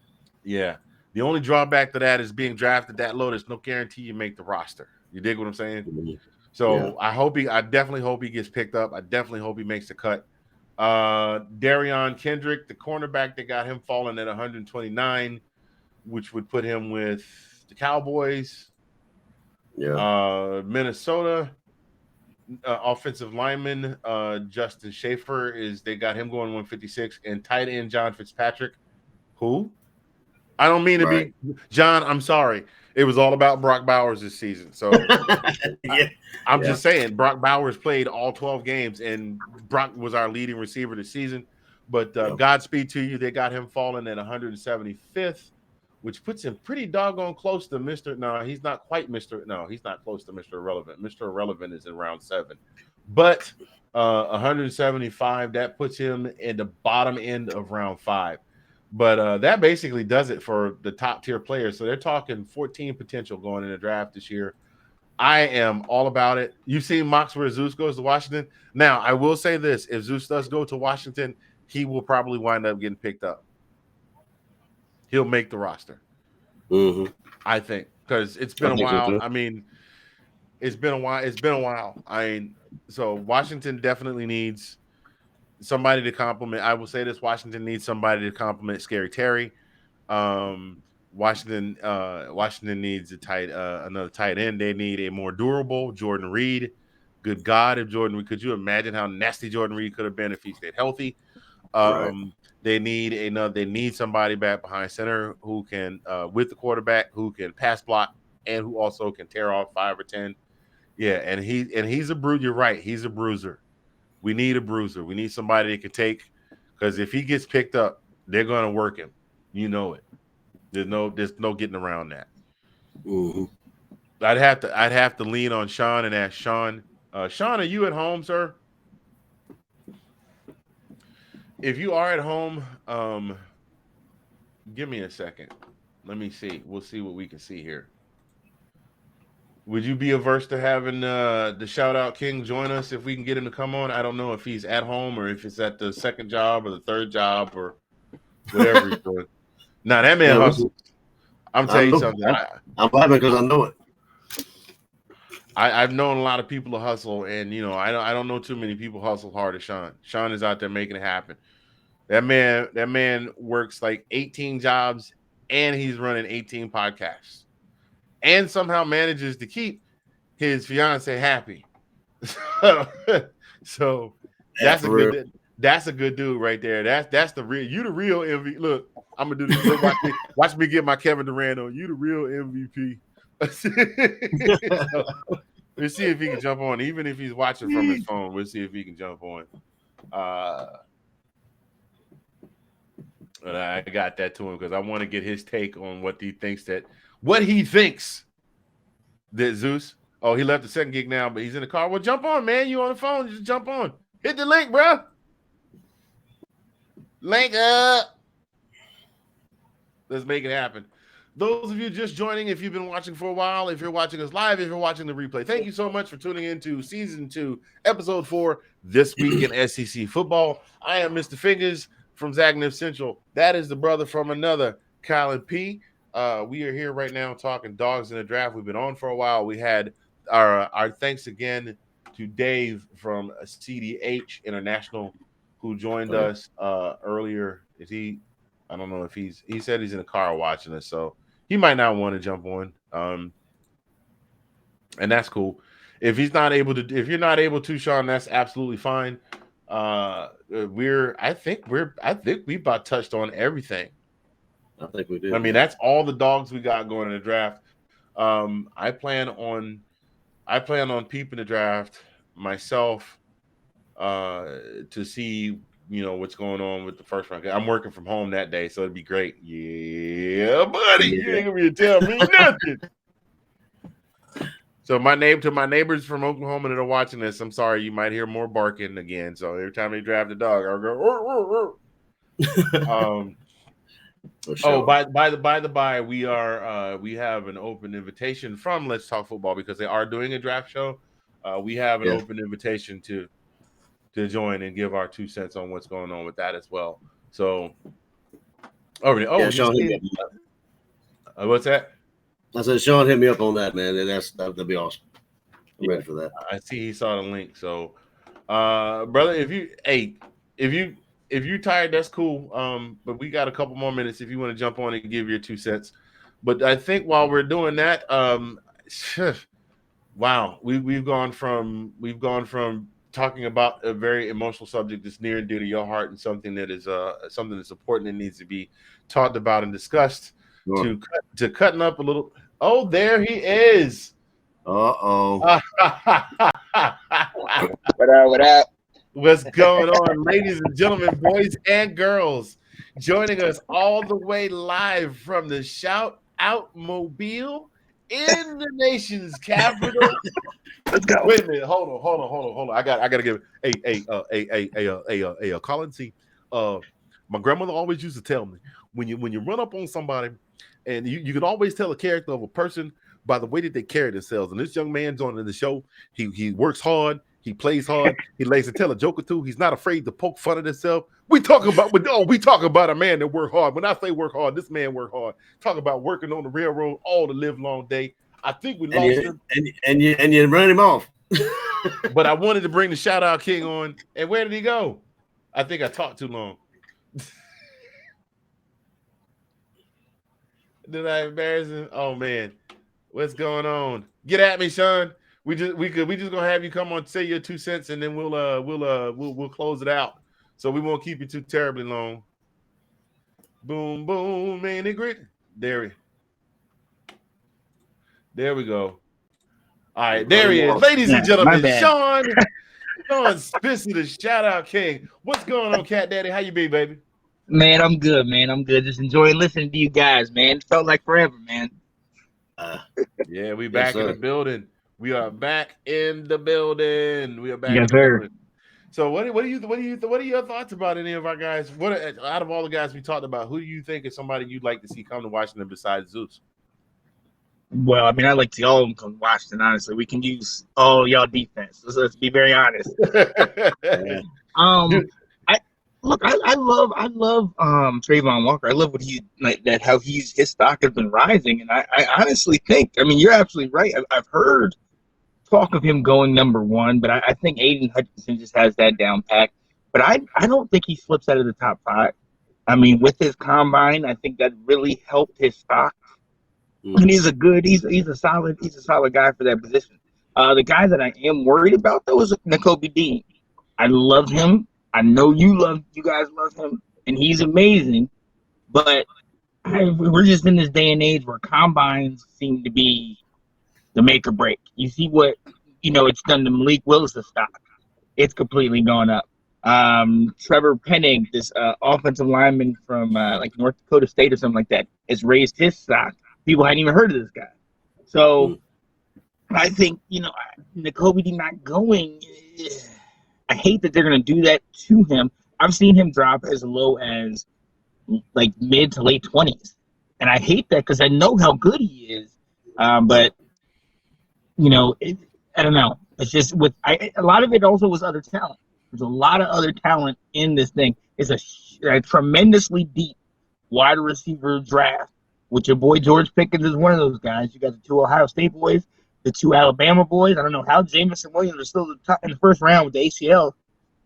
S1: yeah, the only drawback to that is being drafted that low. There's no guarantee you make the roster. You dig what I'm saying?
S2: Mm-hmm.
S1: So I definitely hope he gets picked up. I definitely hope he makes the cut. Darion Kendrick, the cornerback, that got him falling at 129, which would put him with the Cowboys.
S2: Yeah.
S1: Minnesota offensive lineman Justin Schaefer they got him going 156, and tight end John Fitzpatrick, who I don't mean to be John. I'm sorry. It was all about Brock Bowers this season. So I'm just saying Brock Bowers played all 12 games, and Brock was our leading receiver this season. But Godspeed to you. They got him falling at 175th. Which puts him pretty doggone close to Mr. No, he's not quite Mr. No, he's not close to Mr. Irrelevant. Mr. Irrelevant is in round 7. But 175, that puts him in the bottom end of round 5. But that basically does it for the top tier players. So they're talking 14 potential going in the draft this year. I am all about it. You've seen mocks where Zeus goes to Washington. Now, I will say this. If Zeus does go to Washington, he will probably wind up getting picked up. He'll make the roster.
S2: Mm-hmm.
S1: I think, because it's been a while. So I mean, it's been a while. So Washington definitely needs somebody to complement. I will say this: Washington needs somebody to complement Scary Terry. Washington needs another tight end. They need a more durable Jordan Reed. Good God, if Jordan Reed, could you imagine how nasty Jordan Reed could have been if he stayed healthy? They need somebody back behind center who can, with the quarterback, who can pass block and who also can tear off 5 or 10. Yeah, and he's a bruiser. You're right. He's a bruiser. We need a bruiser. We need somebody that can take, because if he gets picked up, they're going to work him. You know it. There's no getting around that.
S2: Mm-hmm.
S1: I'd have to lean on Sean and ask Sean. Sean, are you at home, sir? If you are at home, give me a second. Let me see. We'll see what we can see here. Would you be averse to having the shout out king join us if we can get him to come on? I don't know if he's at home or if it's at the second job or the third job or whatever he's doing. Now that man
S2: Yeah,
S1: hustles. I'm telling you something.
S2: I'm laughing because I know it.
S1: I've known a lot of people to hustle, and I don't know too many people hustle hard as Sean. Sean is out there making it happen. That man works like 18 jobs, and he's running 18 podcasts, and somehow manages to keep his fiance happy. So that's a good dude right there. That's the real MVP. Look, I'm gonna do this. Look, watch me get my Kevin Durant on. You the real MVP. So, we'll see if he can jump on, even if he's watching from his phone. We'll see if he can jump on. And I got that to him because I want to get his take on what he thinks that Zeus. Oh, he left the second gig now, but he's in the car. Well, jump on, man. You on the phone? Just jump on. Hit the link, bro. Link up. Let's make it happen. Those of you just joining, if you've been watching for a while, if you're watching us live, if you're watching the replay, thank you so much for tuning in to Season 2, Episode 4, This Week in SEC Football. I am Mr. Fingaz from Zagnif Central. That is the brother from another, Collin P. We are here right now talking dogs in the draft. We've been on for a while. We had our thanks again to Dave from CDH International, who joined us earlier. I don't know if he said he's in the car watching us, so he might not want to jump on. And that's cool. If you're not able to, Sean, that's absolutely fine. I think we about touched on everything.
S2: I think we did.
S1: I mean, that's all the dogs we got going in the draft. I plan on peeping the draft myself to see what's going on with the first round. I'm working from home that day, so it'd be great. Yeah, buddy, you ain't gonna tell me nothing. So my neighbors from Oklahoma that are watching this, I'm sorry, you might hear more barking again. So every time they draft a dog, I'll go. Roar, roar. Oh, by the by, we have an open invitation from Let's Talk Football because they are doing a draft show. We have an open invitation to join and give our 2 cents on what's going on with that as well. So,
S2: Sean,
S1: what's that?
S2: I said, Sean, hit me up on that, man. That'd be awesome. I'm ready for that.
S1: I see he saw the link. So, brother, if you're tired, that's cool. But we got a couple more minutes if you want to jump on and give your 2 cents. But I think while we're doing that, wow, we've gone from talking about a very emotional subject that's near and dear to your heart and something that is something that's important and needs to be talked about and discussed to cutting up a little. Oh, there he is.
S2: Uh-oh.
S3: What up?
S1: What's going on, ladies and gentlemen, boys and girls? Joining us all the way live from the Shout Out Mobile in the nation's capital.
S3: Let's go.
S1: Wait a minute. Hold on. I gotta give it. Collin, see, my grandmother always used to tell me when you run up on somebody, and you can always tell a character of a person by the way that they carry themselves. And this young man joining the show, he works hard, he plays hard, he likes to tell a joke or two. He's not afraid to poke fun at himself. We talk about a man that work hard. When I say work hard, this man work hard. Talk about working on the railroad all the live long day. I think we lost him.
S2: And you run him off.
S1: But I wanted to bring the shout out king on. And where did he go? I think I talked too long. Did I embarrass him? Oh man, what's going on? Get at me, Sean. We just gonna have you come on, say your 2 cents, and then we'll close it out. So we won't keep you too terribly long. Boom, boom, man, it grit. There we go. All right, there he is. Ladies and gentlemen, Sean Spencer, the shout out king. What's going on, Cat Daddy? How you be, baby?
S3: Man, I'm good, man. I'm good. Just enjoying listening to you guys, man. It felt like forever, man.
S1: Yeah, we back in the building. We are back in the building. We are back
S3: Yes,
S1: in the
S3: sir.
S1: building. So what are your thoughts about any of our guys? Out of all the guys we talked about, who do you think is somebody you'd like to see come to Washington besides Zeus?
S3: Well, I mean, I like to see all of them come to Washington. Honestly, we can use all y'all defense. Let's be very honest.
S2: Yeah.
S3: Um, I look, I love Trayvon Walker. I love what he like that how his stock has been rising, and I honestly think. I mean, you're absolutely right. I've heard talk of him going number one, but I think Aiden Hutchinson just has that down pat. But I don't think he slips out of the top five. I mean, with his combine, I think that really helped his stock. And he's a solid guy for that position. The guy that I am worried about though is Nakobe Dean. I love him. I know you guys love him, and he's amazing. But we're just in this day and age where combines seem to be the make or break. You see what it's done to Malik Willis' stock. It's completely gone up. Trevor Penning, this offensive lineman from like North Dakota State or something like that, has raised his stock. People hadn't even heard of this guy. So I think, Nakobe not going. I hate that they're going to do that to him. I've seen him drop as low as like mid to late 20s. And I hate that because I know how good he is. But, I don't know. It's just a lot of it also was other talent. There's a lot of other talent in this thing. It's a tremendously deep wide receiver draft, which your boy George Pickens is one of those guys. You got the two Ohio State boys, the two Alabama boys. I don't know how Jameson Williams is still in the first round with the ACL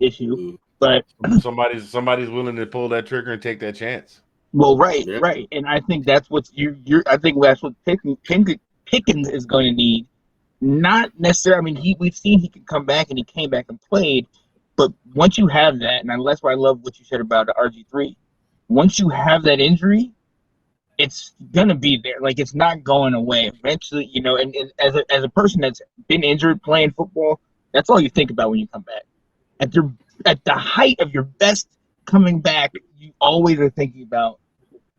S3: issue, but
S1: somebody's willing to pull that trigger and take that chance.
S3: Well, right, and I think that's what I think that's what Pickens is going to need. Not necessarily. I mean, we've seen he can come back, and he came back and played. But once you have that, and that's why I love what you said about the RG3. Once you have that injury, it's gonna be there. Like it's not going away. Eventually, and as a person that's been injured playing football, that's all you think about when you come back. At the height of your best coming back, you always are thinking about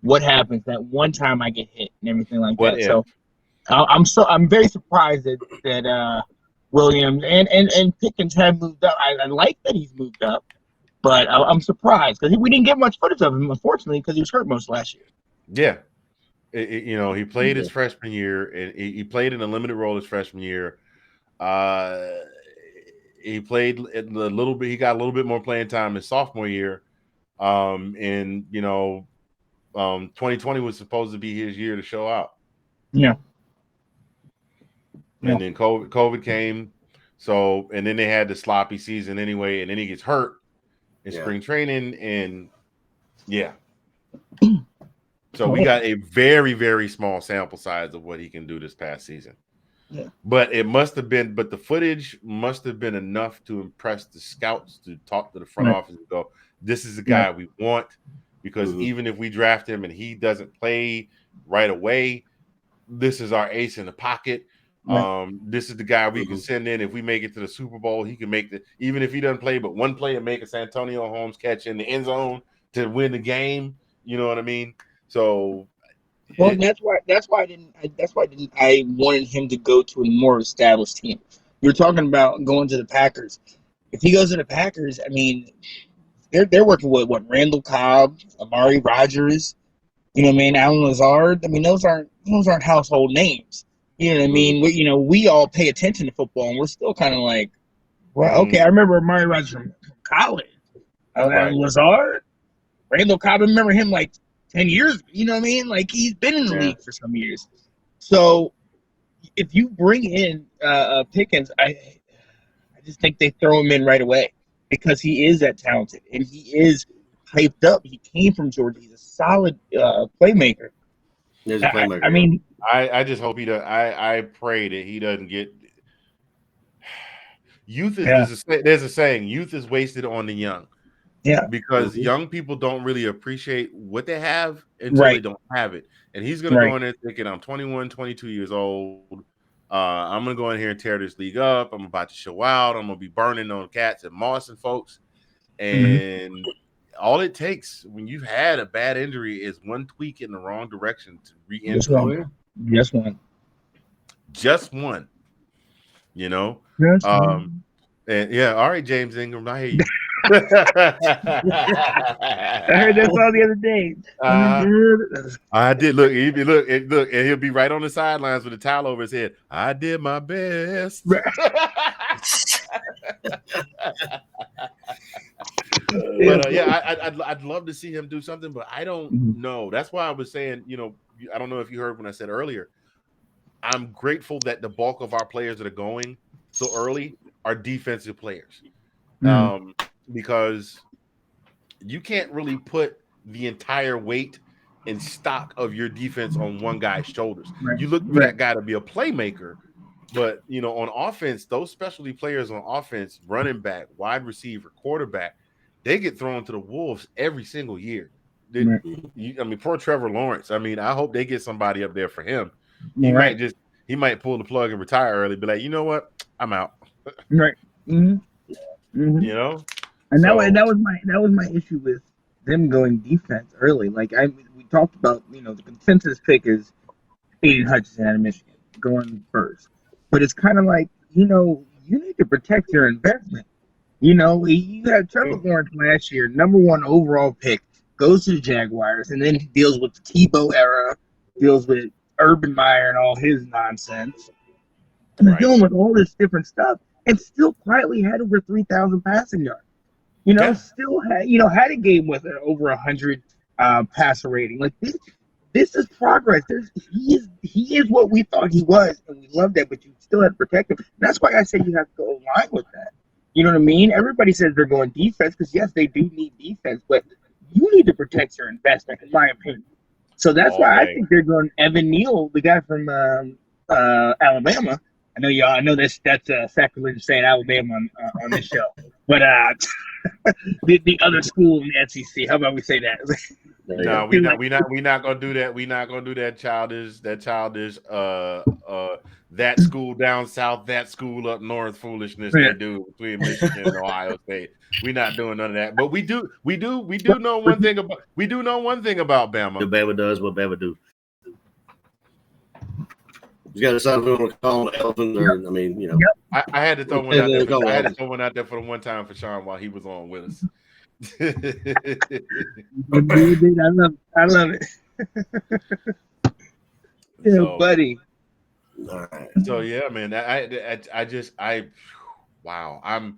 S3: what happens that one time I get hit and everything like that. So I'm very surprised that Williams and Pickens have moved up. I like that he's moved up, but I'm surprised because we didn't get much footage of him, unfortunately, because he was hurt most last year.
S1: Yeah. He played his freshman year, and he played in a limited role his freshman year. He played a little bit. He got a little bit more playing time his sophomore year. 2020 was supposed to be his year to show out.
S3: Yeah.
S1: And then COVID came. So, and then they had the sloppy season anyway, and then he gets hurt in spring training, and so we got a very, very small sample size of what he can do this past season. Yeah. But the footage must have been enough to impress the scouts to talk to the front office and go, this is the guy we want, because even if we draft him and he doesn't play right away, this is our ace in the pocket. This is the guy we can send in. If we make it to the Super Bowl, he can make even if he doesn't play but one play and make a Santonio Holmes catch in the end zone to win the game. You know what I mean? So,
S3: that's why I wanted him to go to a more established team. You're talking about going to the Packers. If he goes to the Packers, I mean, they're working with Randall Cobb, Amari Rodgers, Alan Lazard. I mean, those aren't household names. You know what I mean? We all pay attention to football, and we're still kind of like, well, okay. I remember Amari Rodgers from college. Lazard, Randall Cobb. I remember him like 10 years. You know what I mean? Like he's been in the league for some years. So if you bring in Pickens, I just think they throw him in right away because he is that talented and he is hyped up. He came from Georgia. He's a solid playmaker.
S2: There's a playmaker.
S3: I mean.
S1: I just hope he does. I pray that he doesn't get youth. There's a saying: youth is wasted on the young. Yeah, because young people don't really appreciate what they have until they don't have it. And he's going to go in there thinking, I'm 21, 22 years old. I'm going to go in here and tear this league up. I'm about to show out. I'm going to be burning on cats and moss and folks. And all it takes when you've had a bad injury is one tweak in the wrong direction to re-injure.
S3: Just one.
S1: Just one. And all right, James Ingram, I hear you.
S3: heard that song the other day.
S1: I did look, and he'll be right on the sidelines with a towel over his head. I did my best. But I'd love to see him do something, but I don't know. That's why I was saying, I don't know if you heard when I said earlier, I'm grateful that the bulk of our players that are going so early are defensive players. Because you can't really put the entire weight and stock of your defense on one guy's shoulders. You look for that guy to be a playmaker, but on offense, those specialty players on offense, running back, wide receiver, quarterback, they get thrown to the wolves every single year. Poor Trevor Lawrence. I hope they get somebody up there for him. He might pull the plug and retire early, be like, you know what, I'm out.
S3: Right.
S1: And
S3: that was my issue with them going defense early. Like we talked about, the consensus pick is Aiden Hutchinson out of Michigan going first, but it's kind of like you need to protect your investment. You had Trevor Lawrence last year, #1 overall pick, goes to the Jaguars, and then he deals with the Tebow era, deals with Urban Meyer and all his nonsense, and dealing with all this different stuff, and still quietly had over 3,000 passing yards. Still had a game with over 100 passer rating. Like this is progress. He is what we thought he was, and we love that. But you still have to protect him. And that's why I say you have to go align with that. You know what I mean? Everybody says they're going defense because yes, they do need defense, but you need to protect your investment, in my opinion. So that's why I think they're going Evan Neal, the guy from Alabama. I know that's sacrilege saying Alabama on this show, but the other school in the SEC. How about we say that?
S1: No, we not gonna do that. We not gonna do that childish that school down south, that school up north foolishness they do between Michigan and Ohio State. We're not doing none of that. But we do know one thing about Bama.
S2: Bama does what Bama do. You got to decide if we want to call them elephants or
S1: I had to throw one out there. I had to throw one out there for the one time for Sean while he was on with us.
S3: I love it. Buddy.
S2: All right.
S1: So yeah, man. Wow. I'm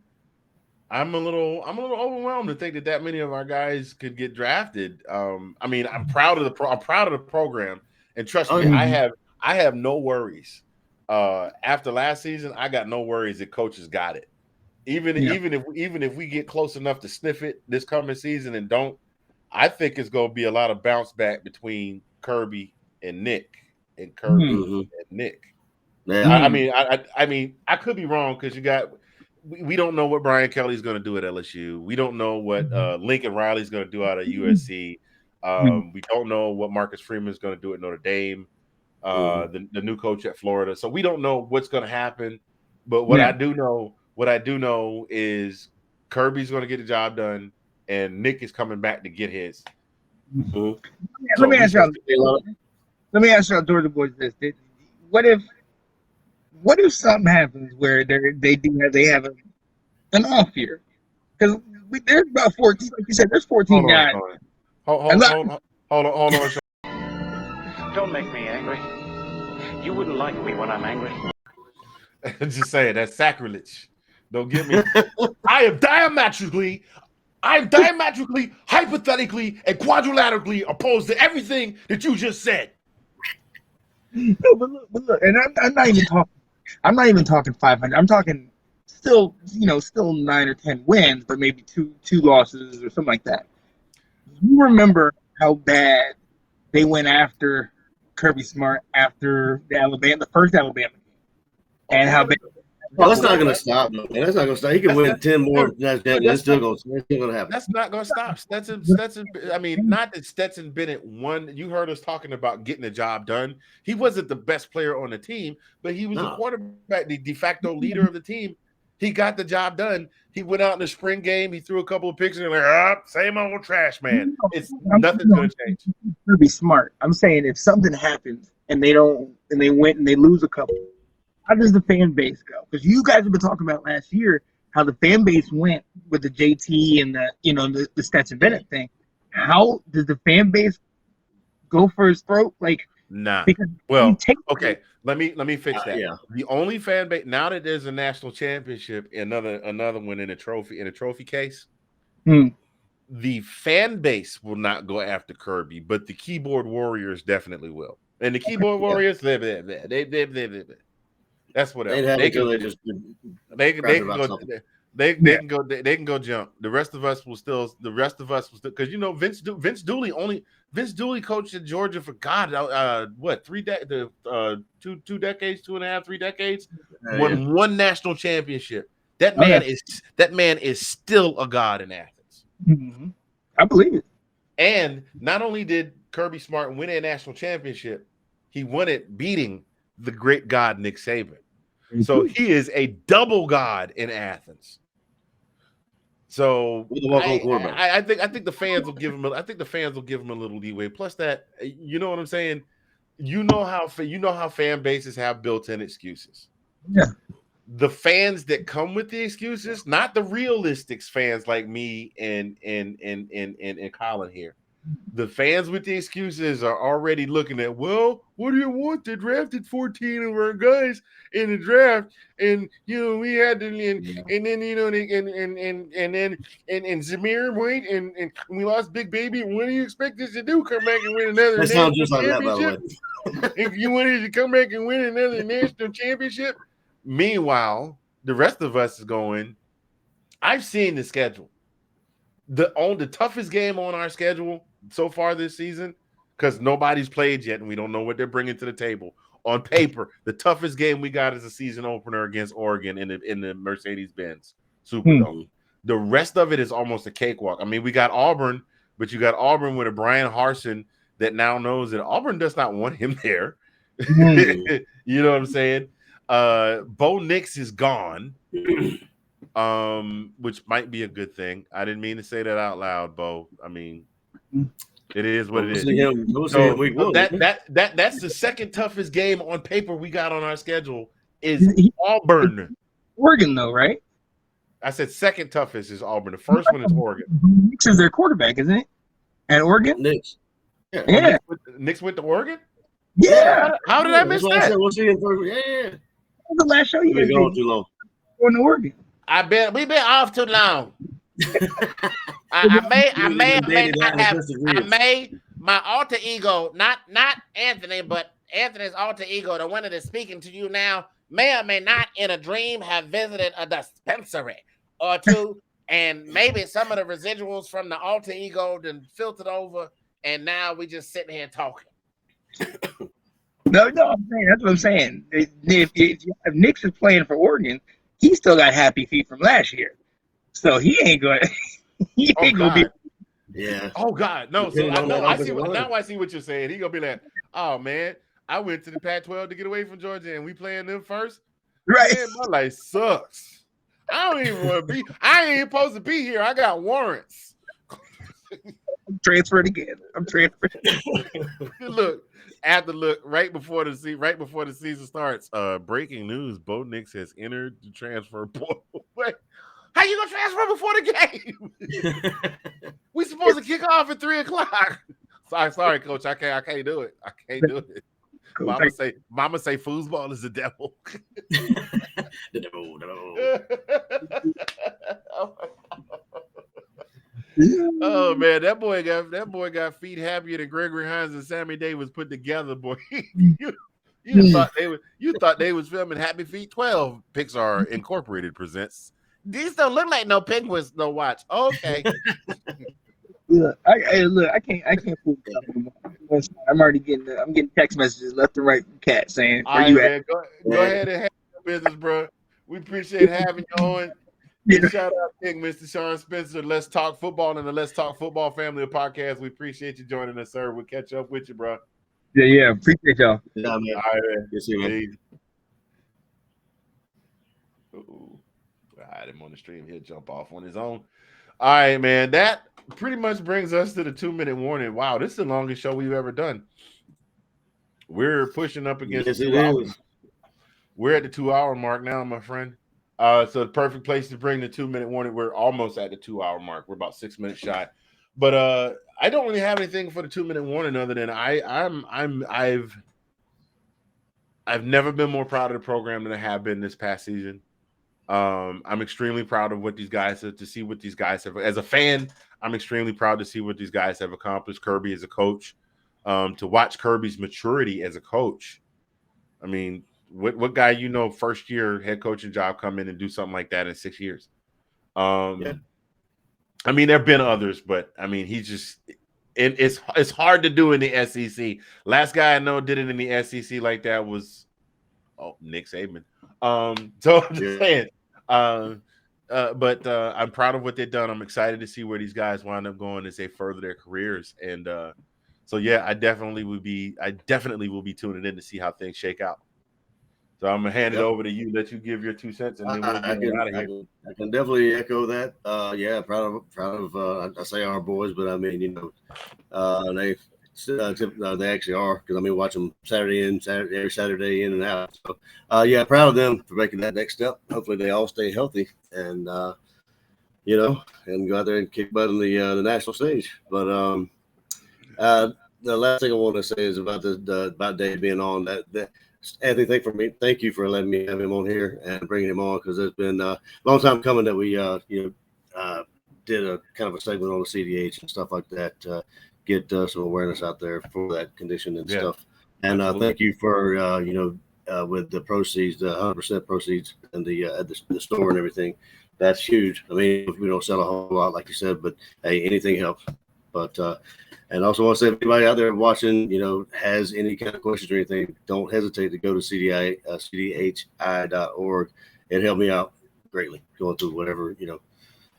S1: a little overwhelmed to think that many of our guys could get drafted. I'm proud of the program, and trust me, I have no worries. After last season, I got no worries that coaches got it. Even if we get close enough to sniff it this coming season and don't, I think it's going to be a lot of bounce back between Kirby and Nick and Kirby and Nick.
S2: Yeah.
S1: I could be wrong because we don't know what Brian Kelly's going to do at LSU. We don't know what Lincoln Riley's going to do out of USC. We don't know what Marcus Freeman's going to do at Notre Dame. The new coach at Florida. So we don't know what's going to happen. But what I do know is Kirby's going to get the job done, and Nick is coming back to get his.
S3: Let me ask y'all, Georgia boys, this: what if something happens where they have an off year? Because there's about 14, like you said, there's 14 guys.
S1: Hold on.
S6: Don't make me angry. You wouldn't like me when I'm angry.
S1: Just saying, that's sacrilege. Don't get me. I am diametrically, hypothetically, and quadrilaterally opposed to everything that you just said.
S3: No, but look, and I'm not even talking 500. I'm talking still 9 or 10 wins, but maybe two losses or something like that. You remember how bad they went after Kirby Smart after the first Alabama game, and how bad.
S2: Well, that's not going to stop. Man. That's not going to stop. He can win 10 more. That's still going to happen.
S1: That's not going to stop. Stetson. Not that Stetson Bennett won. You heard us talking about getting the job done. He wasn't the best player on the team, but he was the quarterback, the de facto leader of the team. He got the job done. He went out in the spring game. He threw a couple of picks and like, same old trash man. Nothing's going to change.
S3: Kirby Smart. I'm saying if something happens and they went and they lose a couple. How does the fan base go? Because you guys have been talking about last year how the fan base went with the JT and the Stetson Bennett thing. How does the fan base go for his throat? Like,
S1: Nah.
S3: because
S1: Well, okay. Let me fix that.
S2: Yeah.
S1: The only fan base now that there's a national championship, another one in a trophy case. The fan base will not go after Kirby, but the keyboard warriors definitely will. And the keyboard warriors, they that's whatever. They can go jump. The rest of us will still because Vince Dooley coached in Georgia for what 2 decades, 2.5, 3 decades, won one national championship. That man is still a god in Athens.
S3: Mm-hmm. I believe it.
S1: And not only did Kirby Smart win a national championship, he won it beating the great god Nick Saban. So he is a double god in Athens. So I think the fans will give him. I think the fans will give him a little leeway. Plus that, you know what I'm saying. You know how fan bases have built-in excuses.
S3: Yeah.
S1: The fans that come with the excuses, not the realistic fans like me and Collin here. The fans with the excuses are already looking at, well, what do you want? They drafted 14 of our guys in the draft, and we had to, and then and Zamir White, and we lost Big Baby. What do you expect us to do? Come back and win another national championship? If you wanted to come back and win another national championship. Meanwhile, the rest of us is going, I've seen the schedule. The toughest game on our schedule so far this season, because nobody's played yet and we don't know what they're bringing to the table. On paper, the toughest game we got is a season opener against Oregon in the Mercedes-Benz Superdome. The rest of it is almost a cakewalk. I mean, we got Auburn, but you got Auburn with a Brian Harsin that now knows that Auburn does not want him there. You know what I'm saying? Bo Nix is gone, which might be a good thing. I didn't mean to say that out loud, Bo. I mean, it is what it is. So that's the second toughest game on paper we got on our schedule is Auburn.
S3: Oregon, though, right?
S1: I said second toughest is Auburn. The first one is Oregon.
S3: Nix is their quarterback, isn't it? At Oregon?
S2: Nix.
S3: Yeah.
S1: Nix went to Oregon?
S3: Yeah.
S1: How did I miss that?
S2: We'll see in third. Yeah.
S3: The last show you
S2: guys going too long.
S3: Going to Oregon.
S1: We've been off too long. I may my alter ego, not Anthony, but Anthony's alter ego, the one that is speaking to you now, may or may not in a dream have visited a dispensary or two, and maybe some of the residuals from the alter ego then filtered over, and now we just sitting here talking.
S3: No, I'm saying that's what I'm saying. If Nix is playing for Oregon, he still got happy feet from last year, so he ain't going. He ain't gonna be.
S2: Yeah.
S1: Oh God, no. So I see what you're saying. He gonna be like, oh man, I went to the Pac-12 to get away from Georgia, and we playing them first.
S3: Right.
S1: Man, my life sucks. I don't even want to be. I ain't supposed to be here. I got warrants.
S3: I'm transferred again. I'm transferred.
S1: Right before the season starts. Breaking news: Bo Nix has entered the transfer portal. Wait, how you gonna transfer before the game? We supposed to kick off at 3:00. Sorry, coach. I can't do it. I can't do it. Mama say foosball is the devil.
S2: The devil.
S1: Oh man, that boy got feet happier than Gregory Hines and Sammy Davis put together, boy. you thought they was filming Happy Feet 12. Pixar Incorporated presents. These don't look like no penguins, no watch. Okay.
S3: I can't fool you. I'm already getting text messages left and right from Kat saying,
S1: "Where you at?" Go ahead and have your business, bro. We appreciate having you on. Shout out to Mr. Sean Spencer. Let's Talk Football and the Let's Talk Football family of podcasts. We appreciate you joining us, sir. We'll catch up with you, bro.
S3: Yeah. Appreciate y'all.
S2: Yeah, man.
S1: All right, man.
S2: Yes, man.
S1: I had him on the stream. He'll jump off on his own. All right, man. That pretty much brings us to the 2-minute warning. Wow, this is the longest show we've ever done. We're pushing up against 2 hours. We're at the 2-hour mark now, my friend. So the perfect place to bring the 2-minute warning. We're almost at the 2-hour mark. We're about 6 minutes shy. But I don't really have anything for the 2-minute warning other than I've never been more proud of the program than I have been this past season. I'm extremely proud of what these guys have to see what these guys have. As a fan, I'm extremely proud to see what these guys have accomplished. Kirby as a coach, to watch Kirby's maturity as a coach. I mean, what guy first year head coaching job come in and do something like that in 6 years?
S2: Yeah.
S1: I mean, there have been others, but I mean, it's hard to do in the SEC. Last guy I know did it in the SEC like that was Nick Saban. So I'm just saying. But I'm proud of what they've done. I'm excited to see where these guys wind up going as they further their careers. And so yeah, I definitely will be tuning in to see how things shake out. So I'm gonna hand it over to you, let you give your 2 cents, and then we'll get out of here.
S2: I can definitely echo that. Yeah, proud of I say our boys, but I mean, they actually are, because I mean, watch them every Saturday in and out. So yeah, proud of them for making that next step. Hopefully they all stay healthy and and go out there and kick butt on the national stage. But the last thing I want to say is about about Dave being on that. Anthony, thank you for letting me have him on here and bringing him on, because it's been a long time coming that we did a kind of a segment on the CDH and stuff like that, get some awareness out there for that condition and stuff. And thank you for with the proceeds, the 100% proceeds, and the store and everything. That's huge. I mean, we don't sell a whole lot, like you said, but hey, anything helps. But and also want to say, if anybody out there watching, has any kind of questions or anything, don't hesitate to go to CDHI.org. It helped me out greatly going through whatever,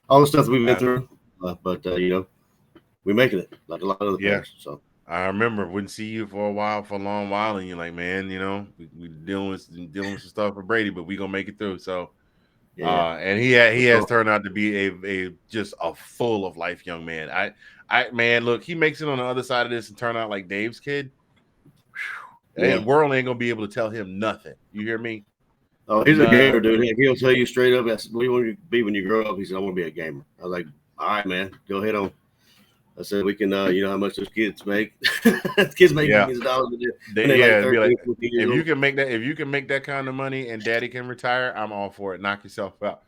S2: all the stuff that we've been through. But we're making it like a lot of other players. So
S1: I remember wouldn't see you for a long while, and you're like, man, we dealing with some stuff for Brady, but we gonna make it through. So. Yeah. And he has turned out to be a just a full of life young man. Man, look, he makes it on the other side of this and turn out like Dave's kid. The world ain't gonna be able to tell him nothing. You hear me?
S2: Oh, he's a gamer, dude. He'll tell you straight up, what do you want to be when you grow up? He said, I want to be a gamer. I was like, all right, man, go ahead on. I said, we can, how much those kids make. Kids make millions of dollars.
S1: If you can make that kind of money and daddy can retire, I'm all for it. Knock yourself out.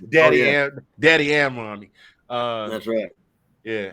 S1: Daddy and mommy.
S2: That's right.
S1: Yeah.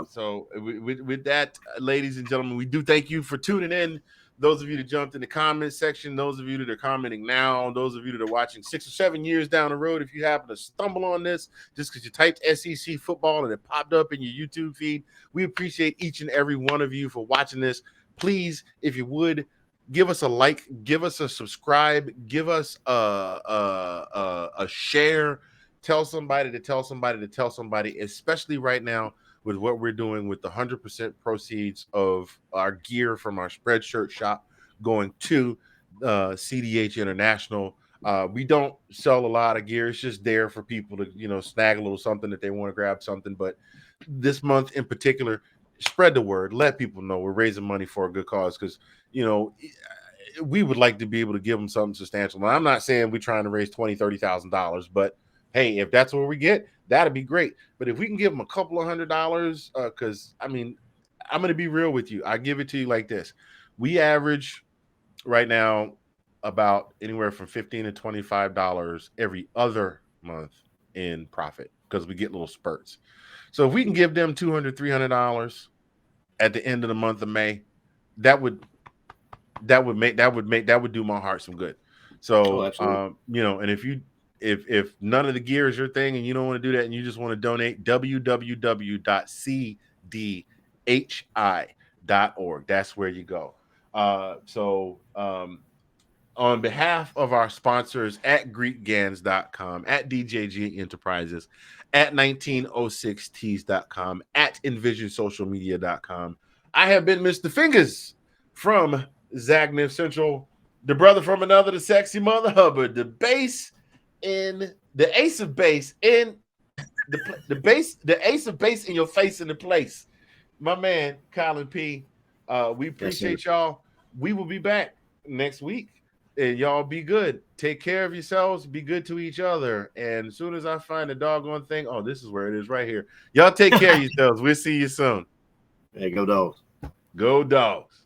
S1: So with that, ladies and gentlemen, we do thank you for tuning in. Those of you that jumped in the comment section, those of you that are commenting now, those of you that are watching 6 or 7 years down the road, if you happen to stumble on this just because you typed SEC football and it popped up in your YouTube feed, we appreciate each and every one of you for watching this. Please, if you would, give us a like, give us a subscribe, give us a share. Tell somebody to tell somebody to tell somebody, especially right now with what we're doing with the 100% proceeds of our gear from our Spreadshirt shop going to CDH International. We don't sell a lot of gear. It's just there for people to, snag a little something that they want to grab something. But this month in particular, spread the word. Let people know we're raising money for a good cause, because, we would like to be able to give them something substantial. Now, I'm not saying we're trying to raise $20,000, $30,000, but hey, if that's what we get, that'd be great. But if we can give them a couple of $100, because I mean, I'm going to be real with you. I give it to you like this. We average right now about anywhere from $15 to $25 every other month in profit, because we get little spurts. So if we can give them $200, $300 at the end of the month of May, that would do my heart some good. So, and if none of the gear is your thing and you don't want to do that and you just want to donate, www.cdhi.org. That's where you go. On behalf of our sponsors at GreekGans.com, at DJG Enterprises, at 1906tees.com, at EnvisionSocialMedia.com, I have been Mr. Fingaz from Zagnif Central, the brother from another, the sexy mother Hubbard, the ace of base in the ace of base in your face in the place. My man, Collin P. We appreciate y'all. We will be back next week. And y'all be good. Take care of yourselves. Be good to each other. And as soon as I find the doggone thing, oh, this is where it is right here. Y'all take care of yourselves. We'll see you soon.
S2: Hey, go Dogs.
S1: Go Dogs.